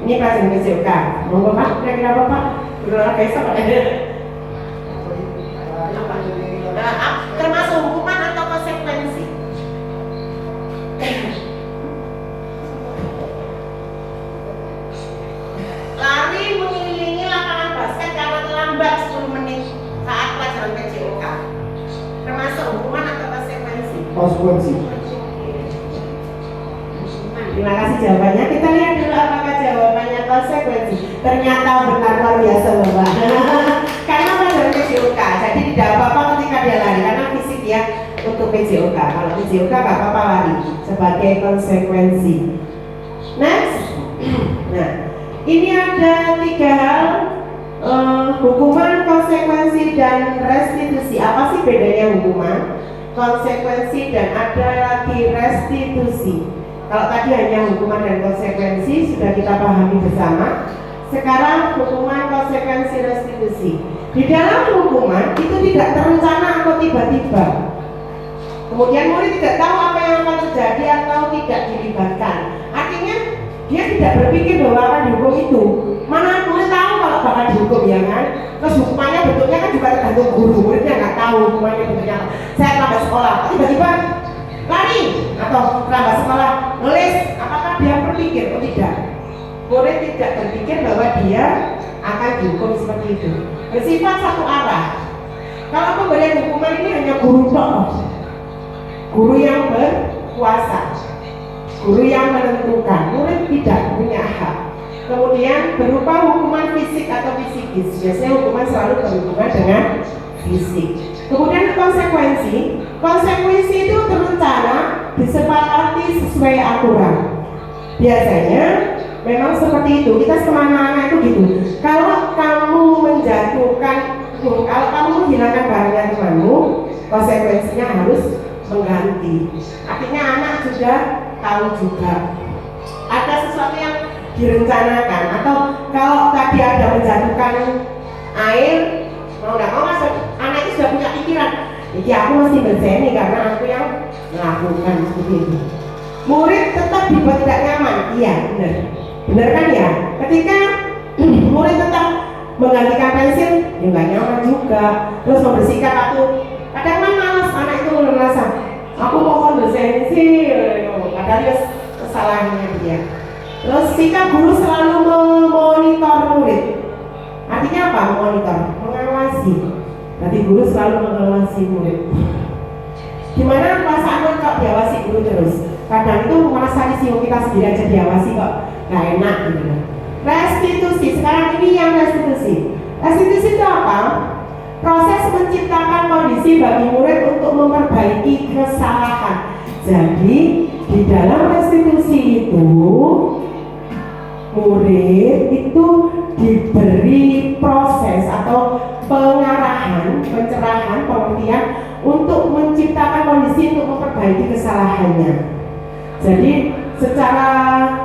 Ini pelajaran PJOK. Monggo Pak, kira-kira apa Pak? Berdoa besok ada. Termasuk hukuman atau konsekuensi? Lari mengelilingi lapangan basket karena terlambat 10 menit saat pelajaran PJOK. Termasuk hukuman atau konsekuensi? Konsekuensi. Terima kasih jawabannya. Kita lihat dulu apakah jawabannya konsekuensi. Ternyata benar, luar biasa Bapak. Karena pelajaran PJOK, jadi tidak apa-apa ketika dia lari karena fisik ya untuk PJOK. Kalau PJOK nggak apa-apa lari sebagai konsekuensi. Next. Nah, ini ada 3 hal, hukuman, konsekuensi, dan restitusi. Apa sih bedanya hukuman, konsekuensi, dan ada lagi restitusi? Kalau tadi hanya hukuman dan konsekuensi sudah kita pahami bersama. Sekarang hukuman, konsekuensi, restitusi. Di dalam hukuman itu tidak terencana atau tiba-tiba. Kemudian murid tidak tahu apa yang akan terjadi atau tidak dilibatkan. Artinya dia tidak berpikir bahwa akan dihukum itu. Mana murid tahu kalau bakal dihukum ya kan? Terus hukumannya bentuknya kan juga tergantung guru. Muridnya nggak tahu hukumannya bentuknya. Saya terlambat sekolah, tiba-tiba lari atau terlambat sekolah nulis. Apakah dia berpikir? Oh tidak. Murid tidak berpikir bahwa dia akan dihukum seperti itu. Bersifat satu arah. Kalau pemberian hukuman ini hanya guru tok, guru yang berkuasa, guru yang menentukan, murid tidak punya hak. Kemudian berupa hukuman fisik atau psikis. Biasanya hukuman selalu berhubungan dengan fisik. Kemudian konsekuensi. Konsekuensi itu terencana, disepakati sesuai aturan. Biasanya memang seperti itu. Kita kemana-mana itu gitu. Kalau kamu menjatuhkan, kalau kamu menghilangkan barangnya temanmu, konsekuensinya harus mengganti. Artinya anak sudah tahu juga ada sesuatu yang direncanakan. Atau kalau tadi ada menjatuhkan air, mau nggak mau anak itu sudah punya pikiran. Jadi aku mesti berseni karena aku yang melakukan seperti itu. murid tetap dibuat tidak nyaman. Iya, benar. Benar kan ya? Ketika murid tetap menggantikan pensil, ya nggak nyaman juga. Terus membersihkan kartu, kadang kan malas anak itu merasa, aku mau bersensil, padahal itu kesalahannya dia. Terus sikap guru selalu memonitor murid. Artinya apa? Memonitor, mengawasi. Berarti guru selalu mengawasi murid. Gimana perasaan murid kok diawasi guru terus? Kadang itu merasa disiung kita sendiri aja diawasi kok nggak enak gitu. Restitusi, sekarang ini yang restitusi. Restitusi itu apa? Proses menciptakan kondisi bagi murid untuk memperbaiki kesalahan. Jadi di dalam restitusi itu murid itu diberi proses atau pengarahan, pencerahan, pengertian untuk menciptakan kondisi untuk memperbaiki kesalahannya. Jadi secara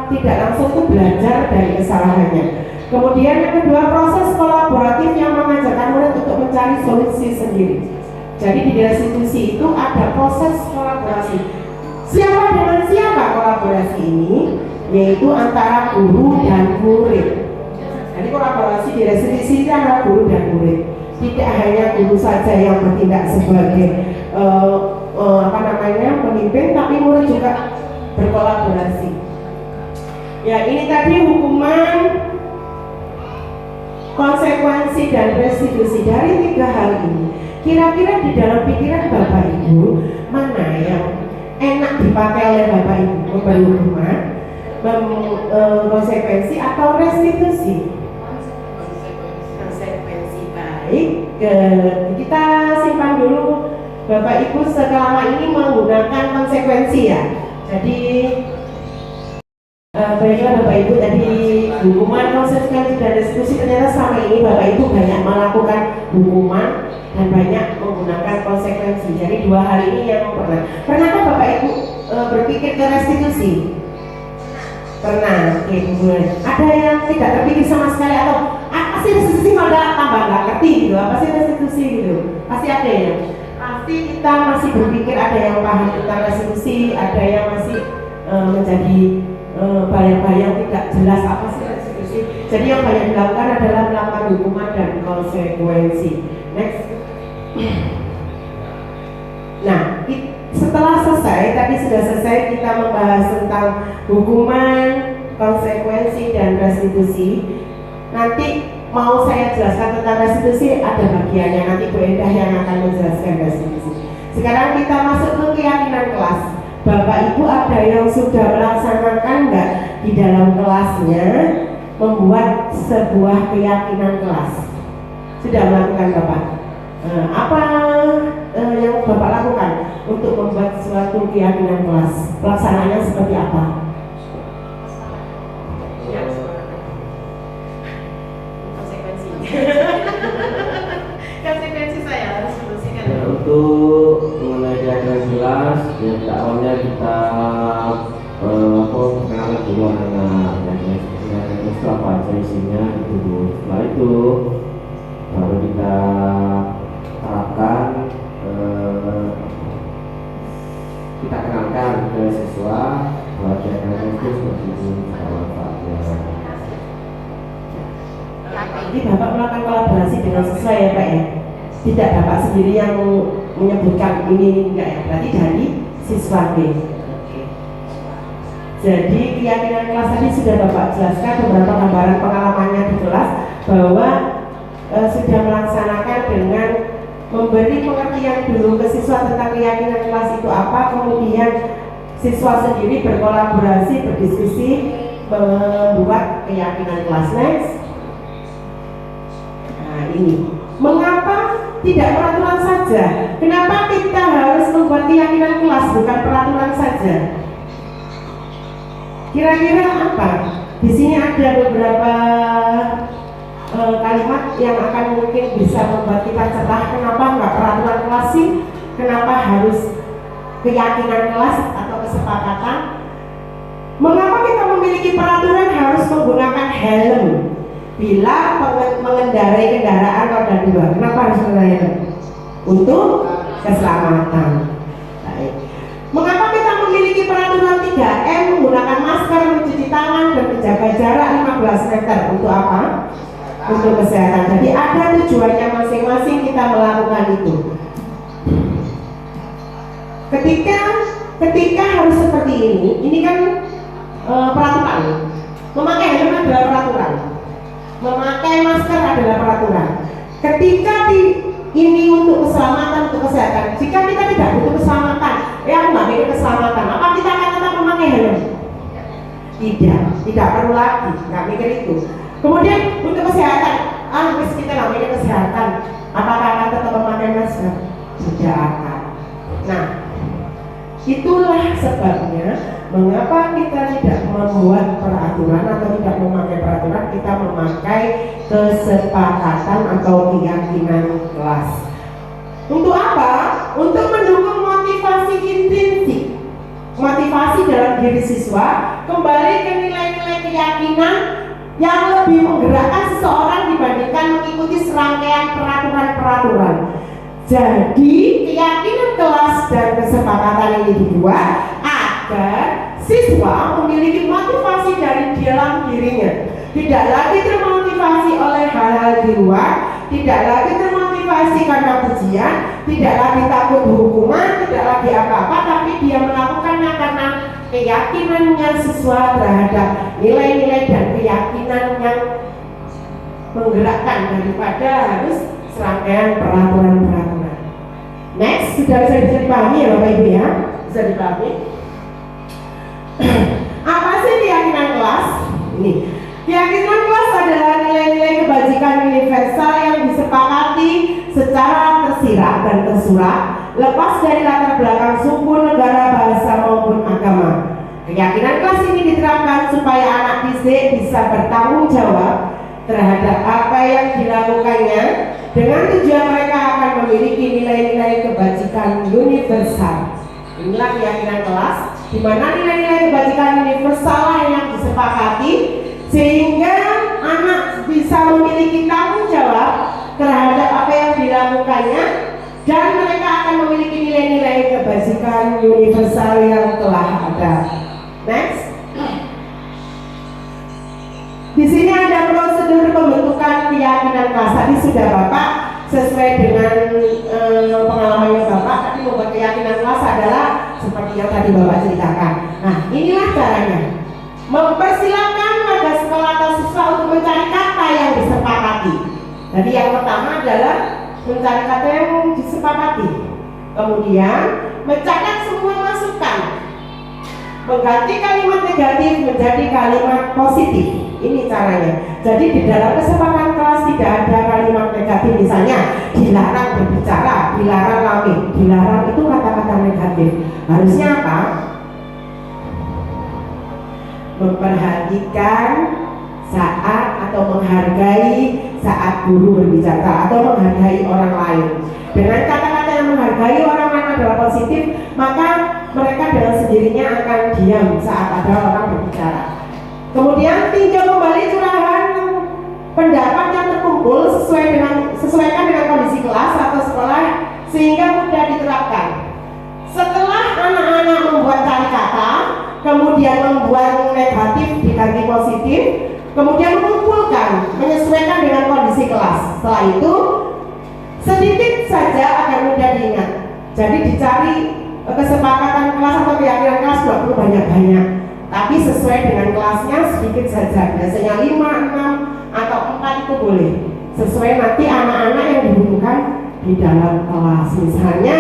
tidak langsung itu belajar dari kesalahannya. Kemudian yang kedua, proses kolaboratif yang mengajarkan murid untuk mencari solusi sendiri. Jadi di restitusi itu ada proses kolaborasi. Siapa dengan siapa kolaborasi ini? Yaitu antara guru dan murid. Jadi kolaborasi di restitusi itu antara guru dan murid. Tidak hanya guru saja yang bertindak sebagai pemimpin, tapi murid juga berkolaborasi. Ya, ini tadi hukuman, konsekuensi dan restitusi. Dari tiga hal ini, kira-kira di dalam pikiran Bapak Ibu mana yang enak dipakai oleh Bapak Ibu? Memberi hukuman, konsekuensi atau restitusi? Konsekuensi. Baik, kita simpan dulu. Bapak Ibu selama ini menggunakan konsekuensi ya. Jadi baiklah Bapak Ibu, tadi hukuman, konsekuensi dan restitusi. Ternyata selama ini Bapak Ibu banyak melakukan hukuman dan banyak menggunakan konsekuensi. Jadi dua hal ini yang pernahkah Bapak Ibu berpikir ke restitusi? Pernah. Oke, ada yang tidak terpikir sama sekali atau apa sih restitusi, malah tambah nggak ngerti gitu, apa sih restitusi gitu? Pasti ada ya. Pasti kita masih berpikir, ada yang paham tentang restitusi, ada yang masih menjadi bayang-bayang tidak jelas apa sih restitusi. Jadi yang banyak dilakukan adalah melakukan hukuman dan konsekuensi. Next. Nah, setelah selesai, tadi sudah selesai kita membahas tentang hukuman, konsekuensi dan restitusi. Nanti mau saya jelaskan tentang restitusi, ada bagiannya, nanti Bu Endah yang akan menjelaskan restitusi. Sekarang kita masuk ke keyakinan kelas. Bapak Ibu ada yang sudah melaksanakan nggak di dalam kelasnya membuat sebuah keyakinan kelas? Sudah melakukan Bapak? Apa yang Bapak lakukan untuk membuat suatu keyakinan kelas? Pelaksanaannya seperti apa? Konsekuensi saya harus selesaikan. Ya, untuk mengenai keyakinan kelas, ya awalnya kita perkenalan dulu anak-anak, ya itu apa aja isinya gitu. Setelah itu baru kita terapkan, kita kenalkan ke siswa bahwa keyakinan itu seperti itu manfaatnya. Jadi Bapak melakukan kolaborasi dengan siswa ya Pak ya? Tidak Bapak sendiri yang menyebutkan ini enggak ya? Berarti dari siswa B. Jadi keyakinan kelas tadi sudah Bapak jelaskan beberapa gambaran pengalamannya di kelas, bahwa sudah melaksanakan dengan memberi pengertian dulu ke siswa tentang keyakinan kelas itu apa, kemudian siswa sendiri berkolaborasi, berdiskusi, membuat keyakinan kelas. Next. Nah ini, mengapa tidak peraturan saja? Kenapa kita harus membuat keyakinan kelas bukan peraturan saja? Kira-kira apa? Di sini ada beberapa kalimat yang akan mungkin bisa membuat kita cerah. Kenapa nggak peraturan kelas sih? Kenapa harus keyakinan kelas atau kesepakatan? Mengapa kita memiliki peraturan harus menggunakan helm bila mengendarai kendaraan roda 2? Kenapa harus menggunakan helm? Untuk keselamatan. Baik. Mengapa kita memiliki peraturan 3 3M menggunakan masker, mencuci tangan, dan menjaga jarak 15 meter. Untuk apa? Untuk kesehatan. Jadi ada tujuannya masing-masing kita melakukan itu. Ketika harus seperti ini kan peraturan. Memakai helm adalah peraturan. Memakai masker adalah peraturan. Ketika ini untuk keselamatan, untuk kesehatan. Jika kita tidak butuh keselamatan, aku nggak mikir keselamatan, apa kita akan tetap memakai helm? Tidak perlu lagi, nggak mikir itu. Kemudian untuk kesehatan, kita nggak mikir kesehatan, apakah akan tetap memakai masker? Tidak akan. Nah, itulah sebabnya mengapa kita tidak membuat peraturan atau tidak memakai peraturan, kita memakai kesepakatan atau keyakinan kelas. Untuk apa? Untuk mendukung motivasi intrinsik, motivasi dalam diri siswa, kembali ke nilai-nilai keyakinan yang lebih menggerakkan seseorang dibandingkan mengikuti serangkaian peraturan-peraturan. Jadi keyakinan kelas dan kesepakatan ini dibuat agar siswa memiliki motivasi dari dalam dirinya, tidak lagi termotivasi oleh hal-hal di luar, tidak lagi termotivasi karena ujian, tidak lagi takut hukuman, tidak lagi apa-apa, tapi dia melakukannya karena keyakinannya sesuai terhadap nilai-nilai dan keyakinan yang menggerakkan daripada harus serangkaian peraturan-peraturan. Next, sudah bisa dipahami ya Bapak Ibu ya? Bisa dipahami? Apa sih keyakinan kelas? Ini keyakinan kelas adalah nilai-nilai kebajikan universal yang disepakati secara tersirat dan tersurat, lepas dari latar belakang suku, negara, bahasa maupun agama. Keyakinan kelas ini diterapkan supaya anak didik bisa bertanggung jawab terhadap apa yang dilakukannya, dengan tujuan mereka akan memiliki nilai-nilai kebajikan universal. Inilah keyakinan kelas, di mana nilai-nilai kebajikan universal yang disepakati sehingga anak bisa memiliki tanggung jawab terhadap apa yang dilakukannya, dan mereka akan memiliki nilai-nilai kebajikan universal yang telah ada. Next. Di sini ada prosedur pembentukan keyakinan kelas. Tadi sudah Bapak sesuai dengan pengalamannya Bapak tadi membuat keyakinan kelas adalah seperti yang tadi Bapak ceritakan. Nah, inilah caranya. Mempersilakan warga sekolah atau siswa untuk mencari kata yang disepakati. Jadi yang pertama adalah mencari kata yang disepakati. Kemudian mencatat semua masukan, mengganti kalimat negatif menjadi kalimat positif. Ini caranya. Jadi di dalam kesepakatan kelas tidak ada kalimat negatif, misalnya dilarang berbicara, dilarang rame. Dilarang itu kata-kata negatif. Harusnya apa? Memperhatikan saat atau menghargai saat guru berbicara atau menghargai orang lain. Dengan kata-kata yang menghargai orang lain adalah positif, maka mereka dengan sendirinya akan diam saat ada orang berbicara. Kemudian tinjau kembali curahan pendapat yang terkumpul sesuaikan dengan kondisi kelas atau sekolah sehingga mudah diterapkan. Setelah anak-anak membuat cari kata, kemudian membuat negatif diganti positif, kemudian mengumpulkan menyesuaikan dengan kondisi kelas. Setelah itu sedikit saja agar mudah diingat. Jadi dicari kesepakatan kelas atau keyakinan kelas tidak perlu banyak-banyak, tapi sesuai dengan kelasnya sedikit saja. Biasanya 5, 6 atau 4 itu boleh, sesuai nanti anak-anak yang dibutuhkan di dalam kelas. Misalnya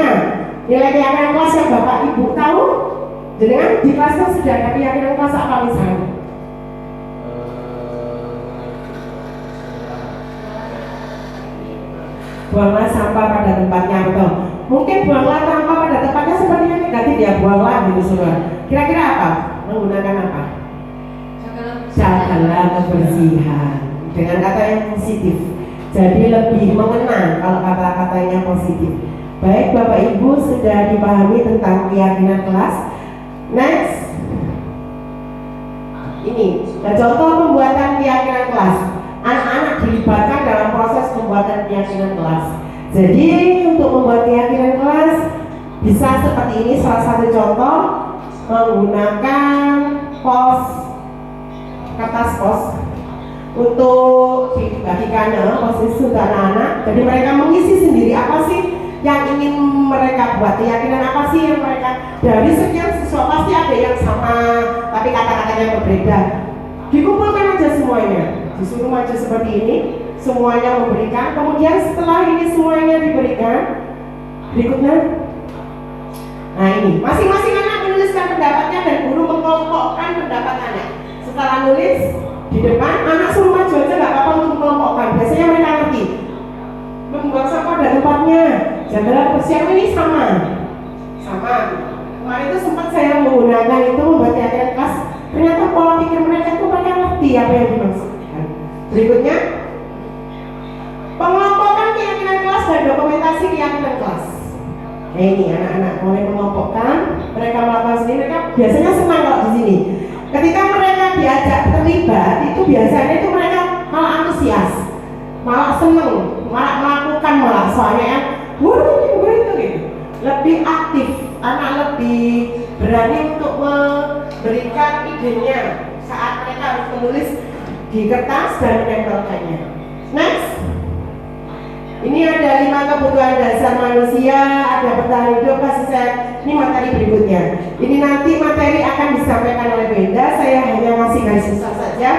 nilai keyakinan kelas yang Bapak Ibu tahu, jenengan di kelasnya sudah ada keyakinan kelas apa misalnya? Buanglah sampah pada tempatnya, betul. Mungkin buanglah sampah pada tempatnya sepertinya negatif ya, buanglah gitu saudara. Kira-kira apa? Menggunakan apa? Jagalah kebersihan dengan kata yang positif. Jadi lebih mengena kalau kata-katanya positif. Baik Bapak Ibu sudah dipahami tentang keyakinan kelas. Next. Ini contoh pembuatan keyakinan kelas. Anak-anak dilibatkan dalam proses pembuatan keyakinan kelas. Jadi untuk membuat keyakinan kelas bisa seperti ini, salah satu contoh. menggunakan pos, kertas pos untuk dibagikan posisi untuk anak-anak. Jadi mereka mengisi sendiri apa sih yang ingin mereka buat, keyakinan apa sih yang mereka, dari sekian siswa pasti ada yang sama tapi kata-katanya berbeda. Dikumpulkan aja semuanya, disuruh maju seperti ini, semuanya memberikan. Kemudian setelah ini semuanya diberikan, berikutnya, nah ini masing-masing anak menuliskan pendapatnya dan guru mengelompokkan pendapatannya. Setelah nulis di depan, anak suruh maju aja nggak apa-apa untuk mengelompokkan. Biasanya mereka ngerti membuang sampah ada tempatnya, jagalah persiapan ini sama. Kemarin itu sempat saya menggunakan itu membuat keyakinan kelas. Ternyata pola pikir mereka itu mereka ngerti apa yang dimaksudkan. Berikutnya, pengelompokan keyakinan kelas dan dokumentasi keyakinan kelas. Nah ini anak-anak mulai mengelompokkan, mereka melakukan sendiri. Mereka biasanya senang kalau di sini. Ketika mereka diajak terlibat, itu biasanya itu mereka malah antusias, malah seneng, malah melakukan, malah soalnya kan, itu gitu. Lebih aktif, anak lebih berani untuk memberikan idenya saat mereka harus menulis di kertas dan menempelkannya. Next, ini ada 5 kebutuhan dasar manusia, ada bertahan hidup, kasih sayang. Ini materi berikutnya. Ini nanti materi akan disampaikan oleh Benda. Saya hanya ngasih garis besar saja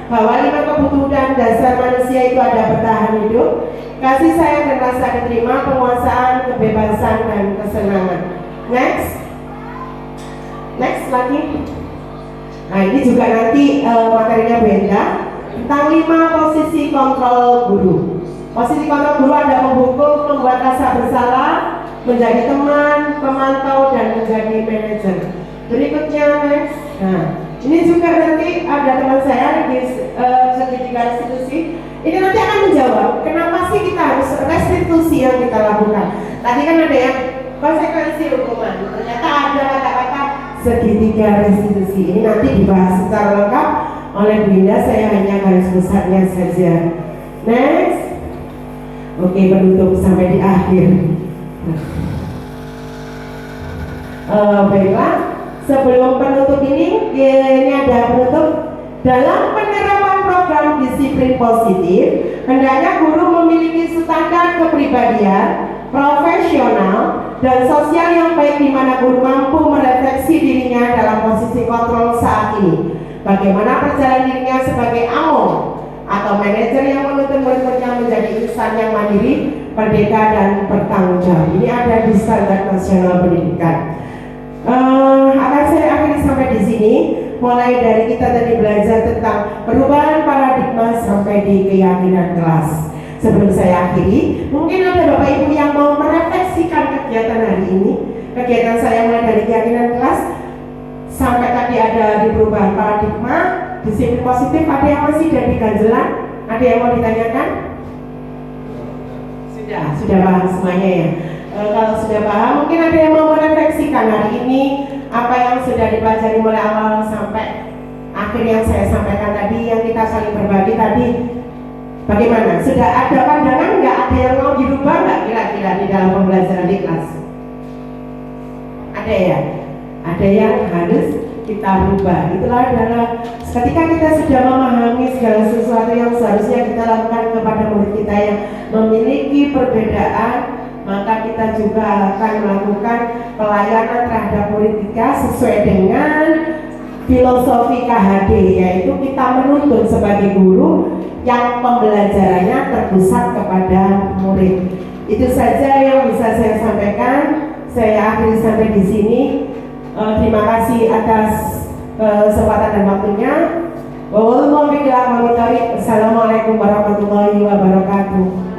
bahwa 5 kebutuhan dasar manusia itu ada bertahan hidup, kasih sayang dan rasa diterima, penguasaan, kebebasan dan kesenangan. Next lagi. Nah ini juga nanti materinya Benda tentang 5 posisi kontrol guru. Posisi kontrol guru ada menghukum, membuat rasa bersalah, menjadi teman, pemantau, dan menjadi manajer. Berikutnya next. Nah ini juga nanti ada teman saya di segitiga restitusi. Ini nanti akan menjawab kenapa sih kita harus restitusi yang kita lakukan. Tadi kan ada yang konsekuensi hukuman. Ternyata ada kata-kata segitiga restitusi. Ini nanti dibahas secara lengkap oleh Bu Indah. Saya hanya garis besarnya saja. Next. Oke, penutup sampai di akhir. Baiklah, sebelum penutup ini ada penutup. Dalam penerapan program disiplin positif, hendaknya guru memiliki standar kepribadian, profesional, dan sosial yang baik di mana guru mampu merefleksi dirinya dalam posisi kontrol saat ini. Bagaimana perjalanan dirinya sebagai AMO atau manajer yang menuntun murid-muridnya menjadi insan yang mandiri, merdeka, dan bertanggung jawab. Ini ada di Standar Nasional Pendidikan. Akan saya akhiri sampai di sini. Mulai dari kita tadi belajar tentang perubahan paradigma sampai di keyakinan kelas. Sebelum saya akhiri, mungkin ada Bapak Ibu yang mau merefleksikan kegiatan hari ini. Kegiatan saya mulai dari keyakinan kelas sampai tadi ada di perubahan paradigma, disiplin positif. Ada yang masih jadi ganjelan? Ada yang mau ditanyakan? Sudah paham semuanya ya. Kalau sudah paham, mungkin ada yang mau merefleksikan hari ini apa yang sudah dipelajari mulai awal sampai akhir yang saya sampaikan tadi, yang kita saling berbagi tadi. Bagaimana? Sudah ada pandangan nggak? Ada yang mau dirubah nggak kira-kira di dalam pembelajaran di kelas? Ada ya? Ada yang harus kita rubah. Itulah adalah ketika kita sudah memahami segala sesuatu yang seharusnya kita lakukan kepada murid kita yang memiliki perbedaan, maka kita juga akan melakukan pelayanan terhadap murid kita sesuai dengan filosofi KHD, yaitu kita menuntun sebagai guru yang pembelajarannya terpusat kepada murid. Itu saja yang bisa saya sampaikan. Saya akhiri sampai di sini. Terima kasih atas kesempatan dan waktunya. Wassalamualaikum warahmatullahi wabarakatuh.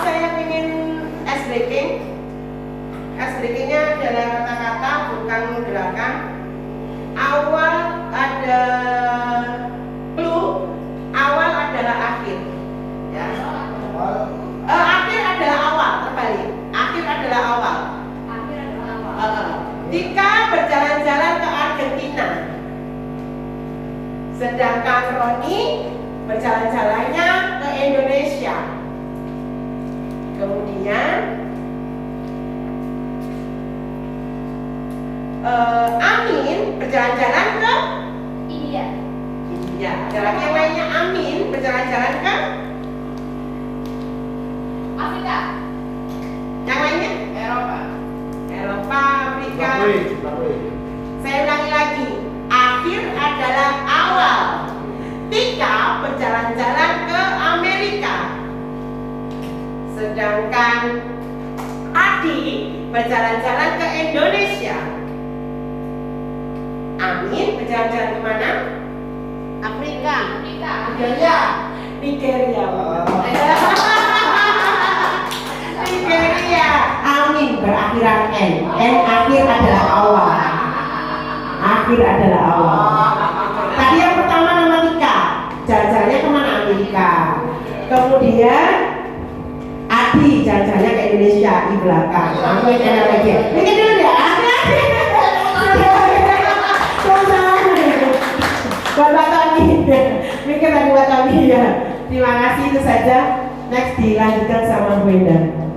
Saya ingin ice breaking-nya adalah kata-kata bukan gerakan. Awal ada clue, awal adalah akhir. Ya. Akhir adalah awal, terbalik. Akhir adalah awal. Tika berjalan-jalan ke Argentina, sedangkan Roni berjalan-jalannya ke Indonesia. Kemudian Amin berjalan-jalan ke Iya. India. Ada lagi yang lainnya Amin berjalan-jalan ke Afrika. yang lainnya Eropa. Eropa, Afrika. Zimbabwe. Saya ulangi lagi. Akhir adalah awal. Tika berjalan-jalan ke Amerika. Sedangkan Adi berjalan-jalan ke Indonesia. Amin berjalan-jalan kemana? Afrika. Afrika. Nigeria. Nigeria. Nigeria. Amin berakhiran N. N akhir adalah awal. Akhir adalah awal. Tadi yang pertama nama Tika. Jalannya kemana? Amerika. Kemudian Adi jalannya ke Indonesia di belakang. Amin ada lagi. Mikir dulu ya. Bapak Tony, mikir tadi Bapak Tony ya. Terima kasih, itu saja. Next dilanjutkan sama Bu Endang.